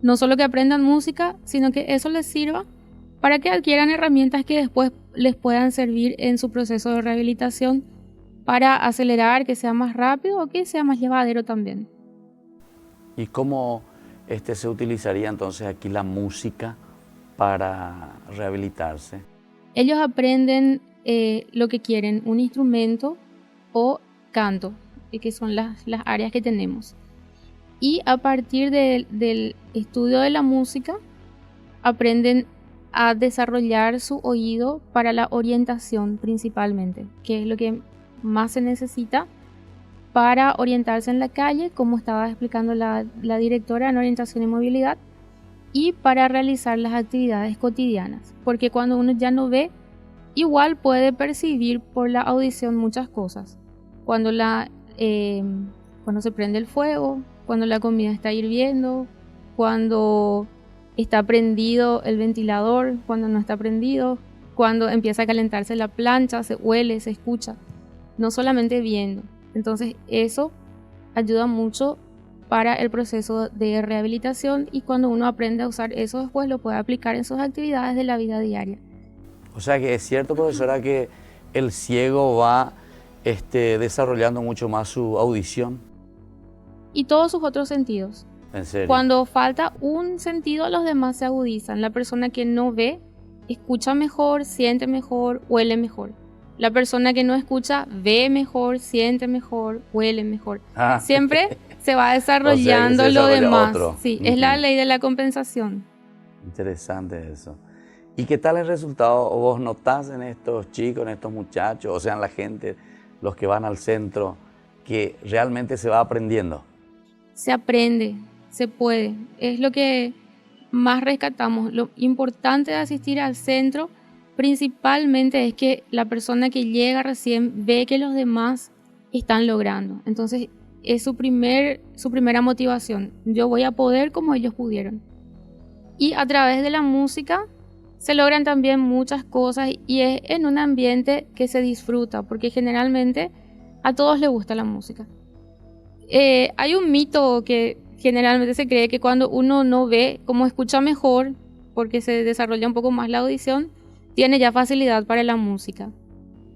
No solo que aprendan música, sino que eso les sirva para que adquieran herramientas que después les puedan servir en su proceso de rehabilitación para acelerar, que sea más rápido o que sea más llevadero también. ¿Y cómo se utilizaría entonces aquí la música para rehabilitarse? Ellos aprenden lo que quieren, un instrumento o canto, que son las áreas que tenemos. Y a partir del estudio de la música, aprenden a desarrollar su oído para la orientación principalmente, que es lo que más se necesita para orientarse en la calle, como estaba explicando la directora en orientación y movilidad, y para realizar las actividades cotidianas, porque cuando uno ya no ve, igual puede percibir por la audición muchas cosas. Cuando se prende el fuego, cuando la comida está hirviendo, cuando está prendido el ventilador, cuando no está prendido, cuando empieza a calentarse la plancha, se huele, se escucha, no solamente viendo. Entonces eso ayuda mucho para el proceso de rehabilitación, y cuando uno aprende a usar eso después lo puede aplicar en sus actividades de la vida diaria. O sea que es cierto, profesora, que el ciego va desarrollando mucho más su audición. Y todos sus otros sentidos. ¿En serio? Cuando falta un sentido, los demás se agudizan. La persona que no ve, escucha mejor, siente mejor, huele mejor. La persona que no escucha, ve mejor, siente mejor, huele mejor. Siempre se va desarrollando o sea, lo demás. Otro. Sí, es la ley de la compensación. Interesante eso. ¿Y qué tal el resultado vos notás en estos chicos, en estos muchachos, o sea, en la gente, los que van al centro, que realmente se va aprendiendo? Se aprende, se puede. Es lo que más rescatamos. Lo importante de asistir al centro principalmente es que la persona que llega recién ve que los demás están logrando. Entonces es su primera motivación. Yo voy a poder como ellos pudieron. Y a través de la música se logran también muchas cosas, y es en un ambiente que se disfruta, porque generalmente a todos les gusta la música. Hay un mito que generalmente se cree que cuando uno no ve, como escucha mejor, porque se desarrolla un poco más la audición, tiene ya facilidad para la música.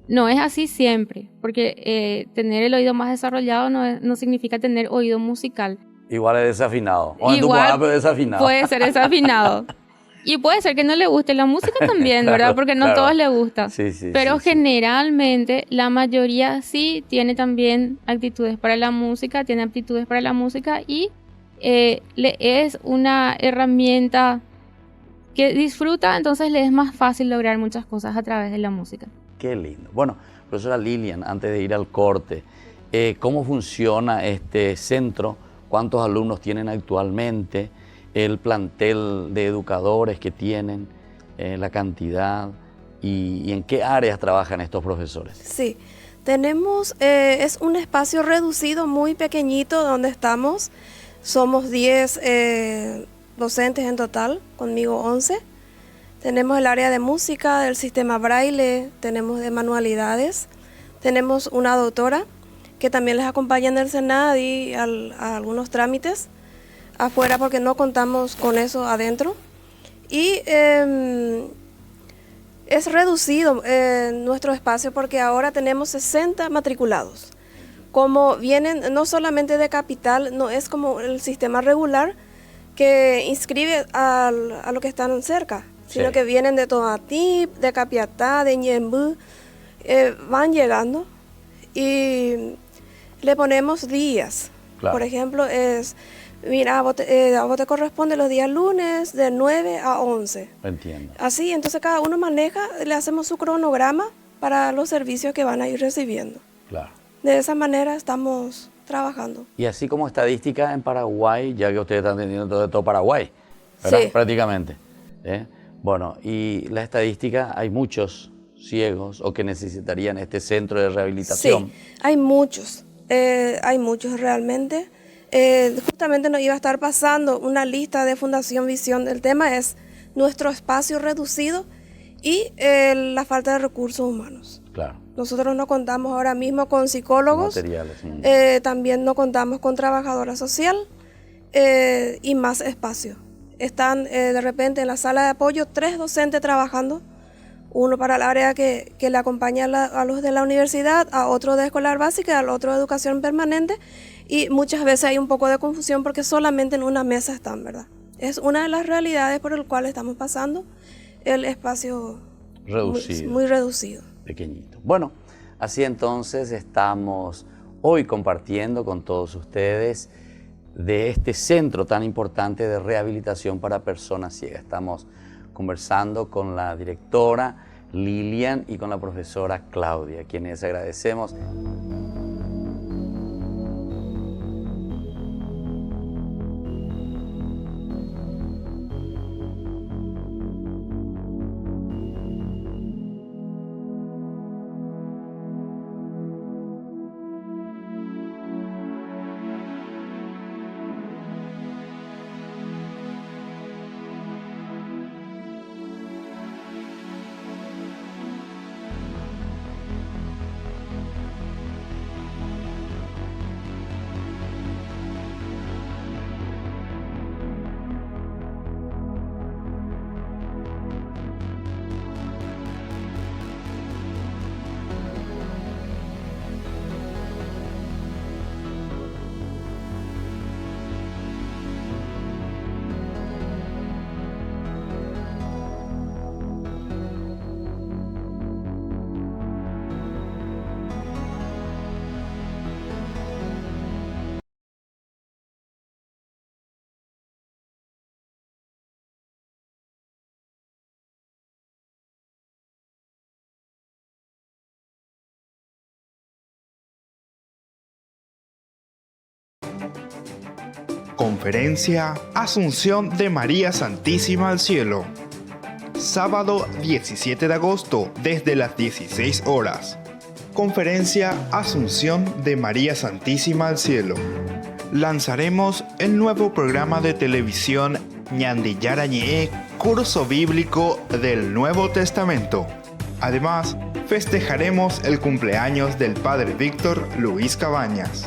No es así siempre, porque tener el oído más desarrollado no significa tener oído musical. Igual es desafinado. O en tu pero desafinado. Puede ser desafinado. Y puede ser que no le guste la música también, claro, ¿verdad? Porque no todos les gusta. Sí, pero generalmente la mayoría sí tiene también actitudes para la música, tiene aptitudes para la música, y le es una herramienta que disfruta, entonces le es más fácil lograr muchas cosas a través de la música. Qué lindo. Bueno, profesora Lilian, antes de ir al corte, ¿cómo funciona este centro? ¿Cuántos alumnos tienen actualmente? El plantel de educadores que tienen, la cantidad y en qué áreas trabajan estos profesores. Sí, tenemos, es un espacio reducido, muy pequeñito donde estamos. Somos 10 docentes en total, conmigo 11. Tenemos el área de música, del sistema braille, tenemos de manualidades. Tenemos una doctora que también les acompaña en el SENAD y a algunos trámites afuera, porque no contamos con eso adentro. Y es reducido nuestro espacio, porque ahora tenemos 60 matriculados. Como vienen no solamente de capital, no es como el sistema regular, que inscribe a los que están cerca, sino Sí. que vienen de Tomatip, de Capiatá, de Ñembú, van llegando y le ponemos días. Claro. Por ejemplo, mira, a vos te corresponde los días lunes de 9 a 11. Entiendo. Así, entonces cada uno maneja, le hacemos su cronograma para los servicios que van a ir recibiendo. Claro. De esa manera estamos trabajando. Y así como estadística en Paraguay, ya que ustedes están teniendo todo Paraguay, ¿verdad? Sí. Prácticamente. Bueno, y la estadística, hay muchos ciegos o que necesitarían este centro de rehabilitación. Sí, hay muchos realmente. Justamente nos iba a estar pasando una lista de Fundación Visión. El tema es nuestro espacio reducido y la falta de recursos humanos. Claro. Nosotros no contamos ahora mismo con psicólogos, Materiales. también no contamos con trabajadora social y más espacio. Están de repente en la sala de apoyo 3 docentes trabajando, uno para el área que le acompaña a los de la universidad, a otro de escolar básica, al otro de educación permanente, y muchas veces hay un poco de confusión porque solamente en una mesa están, ¿verdad? Es una de las realidades por el cual estamos pasando el espacio Reducido. muy reducido. Pequeñito. Bueno, así entonces estamos hoy compartiendo con todos ustedes de este centro tan importante de rehabilitación para personas ciegas. Estamos conversando con la directora Lilian y con la profesora Claudia, quienes agradecemos. Conferencia Asunción de María Santísima al Cielo. Sábado 17 de agosto desde las 16 horas. Conferencia Asunción de María Santísima al Cielo. Lanzaremos el nuevo programa de televisión Ñandillarañe, curso bíblico del Nuevo Testamento. Además, festejaremos el cumpleaños del Padre Víctor Luis Cabañas.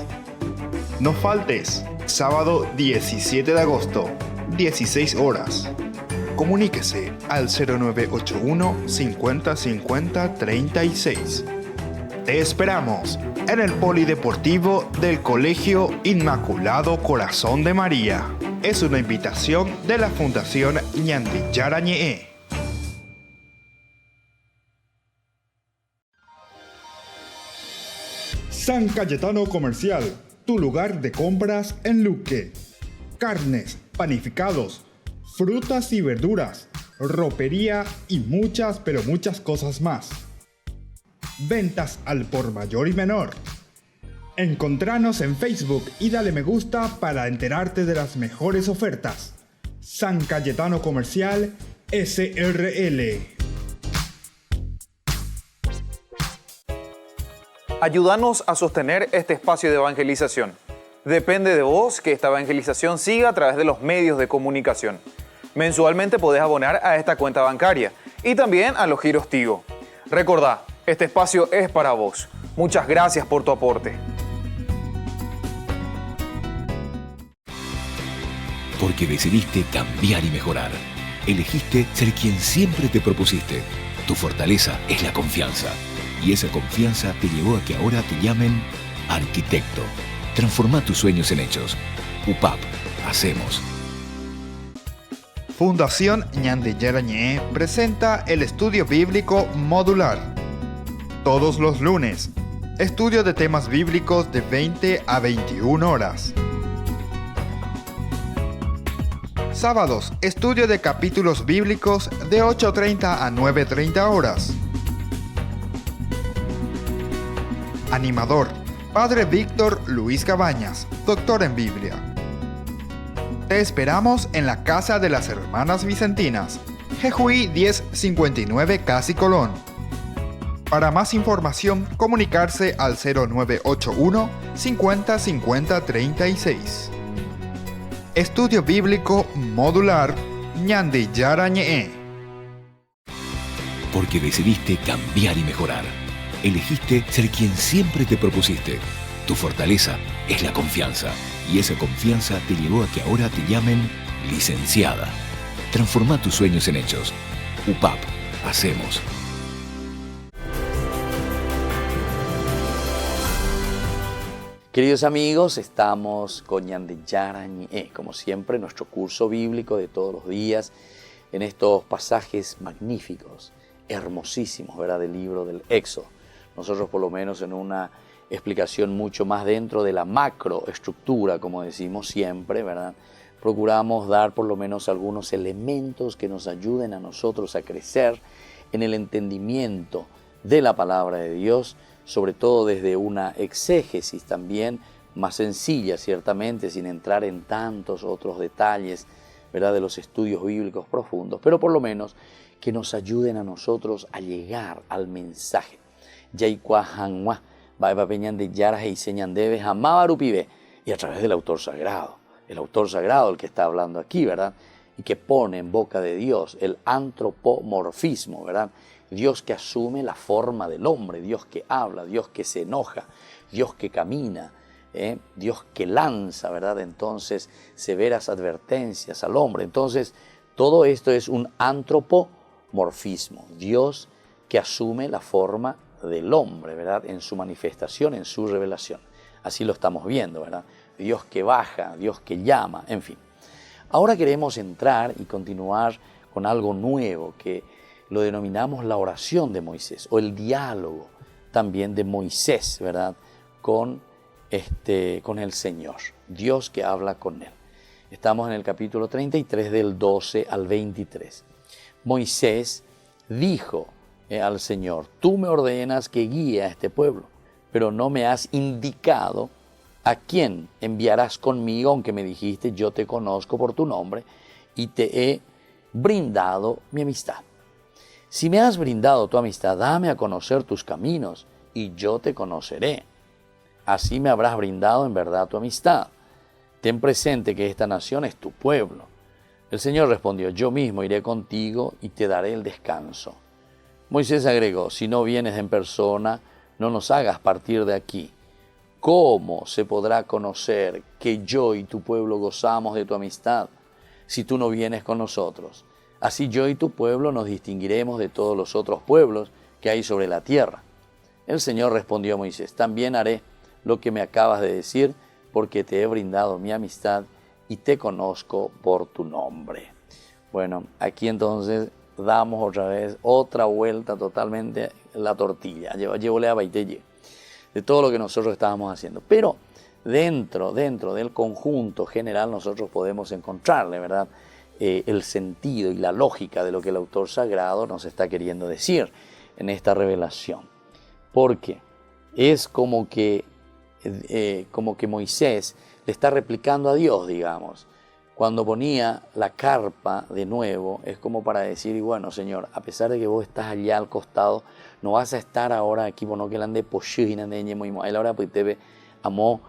No faltes, sábado 17 de agosto, 16 horas. Comuníquese al 0981 50 50 36. Te esperamos en el Polideportivo del Colegio Inmaculado Corazón de María. Es una invitación de la Fundación Ñandillarañe. San Cayetano Comercial, tu lugar de compras en Luque. Carnes, panificados, frutas y verduras, ropería y muchas, pero muchas cosas más. Ventas al por mayor y menor. Encontranos en Facebook y dale me gusta para enterarte de las mejores ofertas. San Cayetano Comercial SRL. Ayúdanos a sostener este espacio de evangelización. Depende de vos que esta evangelización siga a través de los medios de comunicación. Mensualmente podés abonar a esta cuenta bancaria y también a los giros Tigo. Recordá, este espacio es para vos. Muchas gracias por tu aporte. Porque decidiste cambiar y mejorar. Elegiste ser quien siempre te propusiste. Tu fortaleza es la confianza. Y esa confianza te llevó a que ahora te llamen arquitecto. Transforma tus sueños en hechos. UPAP. Hacemos. Fundación Ñande Yarañé presenta el estudio bíblico modular. Todos los lunes, estudio de temas bíblicos de 20 a 21 horas. Sábados, estudio de capítulos bíblicos de 8:30 a 9:30 horas. Animador, Padre Víctor Luis Cabañas, doctor en Biblia. Te esperamos en la Casa de las Hermanas Vicentinas, Jejuí 1059 Casi Colón. Para más información, comunicarse al 0981 50 50 36. Estudio Bíblico Modular Ñande Yarañé. Porque decidiste cambiar y mejorar. Elegiste ser quien siempre te propusiste. Tu fortaleza es la confianza. Y esa confianza te llevó a que ahora te llamen licenciada. Transforma tus sueños en hechos. UPAP. Hacemos. Queridos amigos, estamos con Ñande Yarañé, como siempre, nuestro curso bíblico de todos los días, en estos pasajes magníficos, hermosísimos, ¿verdad?, del libro del Éxodo. Nosotros, por lo menos, en una explicación mucho más dentro de la macroestructura, como decimos siempre, ¿verdad?, procuramos dar por lo menos algunos elementos que nos ayuden a nosotros a crecer en el entendimiento de la palabra de Dios, sobre todo desde una exégesis también más sencilla, ciertamente, sin entrar en tantos otros detalles, ¿verdad?, de los estudios bíblicos profundos, pero por lo menos que nos ayuden a nosotros a llegar al mensaje. Y a través del autor sagrado, el que está hablando aquí, ¿verdad?, y que pone en boca de Dios el antropomorfismo, ¿verdad?, Dios que asume la forma del hombre, Dios que habla, Dios que se enoja, Dios que camina, Dios que lanza, ¿verdad?, entonces severas advertencias al hombre. Entonces, todo esto es un antropomorfismo, Dios que asume la forma del hombre, ¿verdad?, en su manifestación, en su revelación. Así lo estamos viendo, ¿verdad? Dios que baja, Dios que llama, en fin. Ahora queremos entrar y continuar con algo nuevo que lo denominamos la oración de Moisés o el diálogo también de Moisés, ¿verdad?, con el Señor, Dios que habla con él. Estamos en el capítulo 33 del 12 al 23. Moisés dijo al Señor: tú me ordenas que guíe a este pueblo, pero no me has indicado a quién enviarás conmigo, aunque me dijiste: yo te conozco por tu nombre y te he brindado mi amistad. Si me has brindado tu amistad, dame a conocer tus caminos y yo te conoceré. Así me habrás brindado en verdad tu amistad. Ten presente que esta nación es tu pueblo. El Señor respondió: yo mismo iré contigo y te daré el descanso. Moisés agregó: si no vienes en persona, no nos hagas partir de aquí. ¿Cómo se podrá conocer que yo y tu pueblo gozamos de tu amistad si tú no vienes con nosotros? Así yo y tu pueblo nos distinguiremos de todos los otros pueblos que hay sobre la tierra. El Señor respondió a Moisés: también haré lo que me acabas de decir, porque te he brindado mi amistad y te conozco por tu nombre. Bueno, aquí entonces damos otra vez otra vuelta totalmente la tortilla. Llévole a Baitelle de todo lo que nosotros estábamos haciendo. Pero dentro del conjunto general nosotros podemos encontrarle, ¿verdad?, el sentido y la lógica de lo que el autor sagrado nos está queriendo decir en esta revelación. Porque es como que Moisés le está replicando a Dios, digamos. Cuando ponía la carpa de nuevo, es como para decir: y bueno, Señor, a pesar de que vos estás allá al costado, no vas a estar ahora aquí, bueno, que la ande poshina de ñemo, ahí la hora pues te ve amó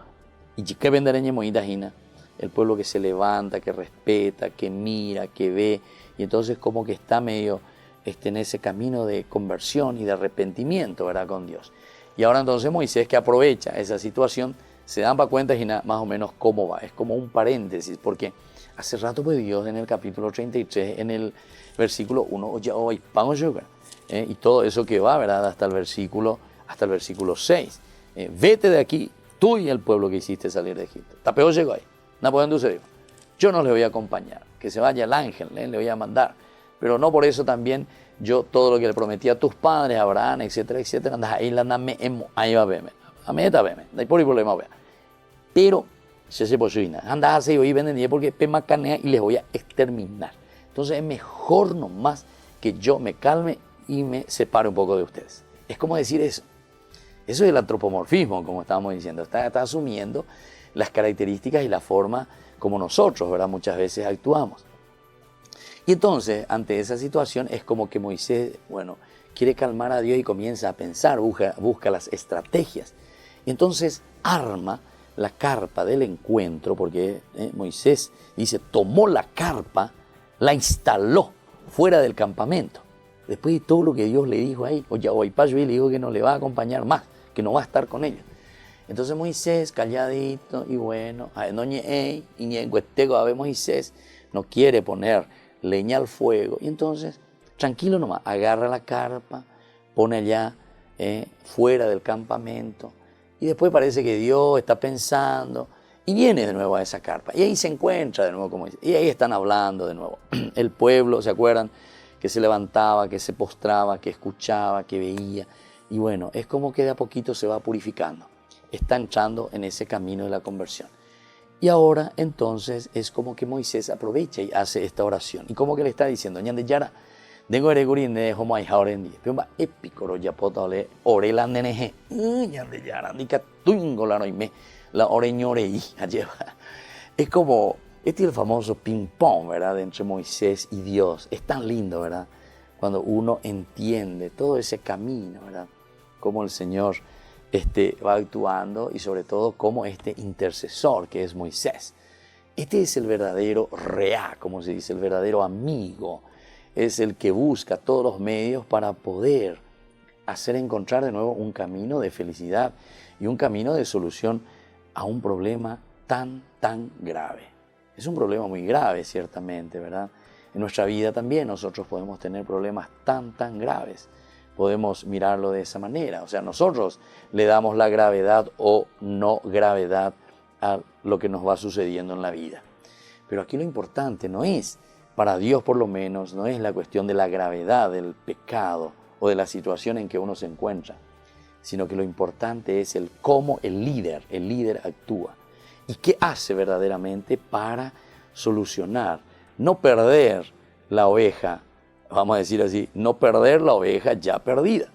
y que venderé ñemo y dajina. El pueblo que se levanta, que respeta, que mira, que ve, y entonces como que está medio en ese camino de conversión y de arrepentimiento, ¿verdad?, con Dios. Y ahora entonces Moisés, que aprovecha esa situación, se dan para cuenta y más o menos cómo va. Es como un paréntesis, porque hace rato pues Dios en el capítulo 33, en el versículo 1, y todo eso que va, ¿verdad?, hasta el versículo 6. Vete de aquí, tú y el pueblo que hiciste salir de Egipto. Tapeo llegó ahí. Yo no les voy a acompañar. que se vaya el ángel, le voy a mandar. Pero no por eso también yo todo lo que le prometí a tus padres, a Abraham, etcétera, etcétera, andas ahí, ahí va a verme. A mí está verme, no hay por problema, vea. Pero se se posible, andas así y venden porque pema canea y les voy a exterminar. Entonces es mejor nomás que yo me calme y me separe un poco de ustedes. Es como decir eso. Eso es el antropomorfismo, como estábamos diciendo. Está asumiendo las características y la forma como nosotros, ¿verdad?, muchas veces actuamos. Y entonces, ante esa situación, es como que Moisés, bueno, quiere calmar a Dios y comienza a pensar, busca las estrategias. Y entonces arma la carpa del encuentro, porque Moisés dice, tomó la carpa, la instaló fuera del campamento. Después de todo lo que Dios le dijo ahí, hoy Payo le dijo que no le va a acompañar más, que no va a estar con ellos. Entonces Moisés, calladito, y bueno, Moisés no quiere poner leña al fuego. Y entonces, tranquilo nomás, agarra la carpa, pone allá fuera del campamento. Y después parece que Dios está pensando y viene de nuevo a esa carpa. Y ahí se encuentra de nuevo con Moisés. Y ahí están hablando de nuevo. El pueblo, ¿se acuerdan? Que se levantaba, que se postraba, que escuchaba, que veía. Y bueno, es como que de a poquito se va purificando. Está entrando en ese camino de la conversión. Y ahora entonces es como que Moisés aprovecha y hace esta oración. Y como que le está diciendo, ñande yara, dengo eregurin de homo ay jaurendi. Pero va épico ya poto ole orela neneje. Ñande yara, nica tuingo la noime, la oreñorei lleva. Es como este es el famoso ping pong, ¿verdad?, entre Moisés y Dios. Es tan lindo, ¿verdad?, cuando uno entiende todo ese camino, ¿verdad?, cómo el Señor va actuando y sobre todo como este intercesor que es Moisés. Este es el verdadero reá, como se dice, el verdadero amigo. Es el que busca todos los medios para poder hacer encontrar de nuevo un camino de felicidad y un camino de solución a un problema tan grave. Es un problema muy grave, ciertamente, ¿verdad? En nuestra vida también nosotros podemos tener problemas tan graves. Podemos mirarlo de esa manera. O sea, nosotros le damos la gravedad o no gravedad a lo que nos va sucediendo en la vida. Pero aquí lo importante no es, para Dios por lo menos, no es la cuestión de la gravedad del pecado o de la situación en que uno se encuentra, sino que lo importante es el cómo el líder actúa y qué hace verdaderamente para solucionar, no perder la oveja, vamos a decir así, no perder la oveja ya perdida.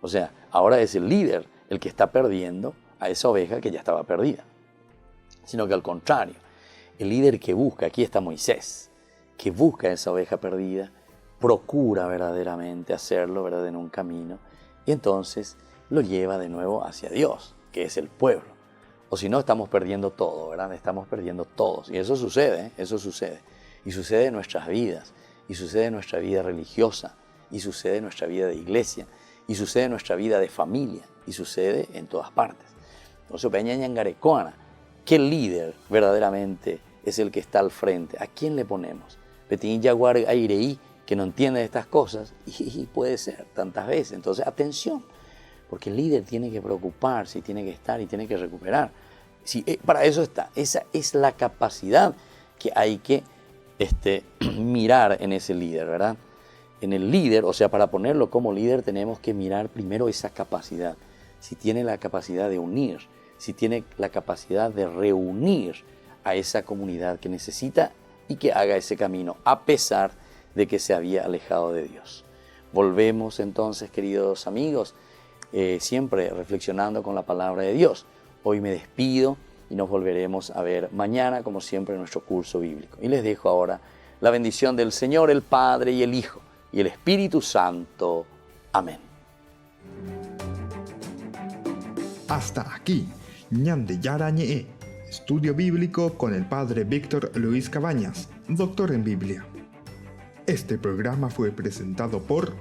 O sea, ahora es el líder el que está perdiendo a esa oveja que ya estaba perdida. Sino que al contrario, el líder que busca, aquí está Moisés, que busca esa oveja perdida, procura verdaderamente hacerlo, ¿verdad?, en un camino, y entonces lo lleva de nuevo hacia Dios, que es el pueblo. O si no, estamos perdiendo todo, ¿verdad? Estamos perdiendo todos. Y eso sucede, eso sucede. Y sucede en nuestras vidas. Y sucede en nuestra vida religiosa, y sucede en nuestra vida de iglesia, y sucede en nuestra vida de familia, y sucede en todas partes. Entonces, ¿qué líder verdaderamente es el que está al frente? ¿A quién le ponemos? Petín Yaguar Aireí, que no entiende estas cosas, y puede ser tantas veces. Entonces, atención, porque el líder tiene que preocuparse, y tiene que estar, y tiene que recuperar. Sí, para eso está. Esa es la capacidad que hay que mirar en ese líder, ¿verdad? En el líder, o sea, para ponerlo como líder tenemos que mirar primero esa capacidad. Si tiene la capacidad de unir, si tiene la capacidad de reunir a esa comunidad que necesita y que haga ese camino, a pesar de que se había alejado de Dios. Volvemos entonces, queridos amigos, siempre reflexionando con la palabra de Dios. Hoy me despido y nos volveremos a ver mañana, como siempre, en nuestro curso bíblico. Y les dejo ahora la bendición del Señor, el Padre y el Hijo y el Espíritu Santo. Amén. Hasta aquí, ñande yara ñe, estudio bíblico con el Padre Víctor Luis Cabañas, doctor en Biblia. Este programa fue presentado por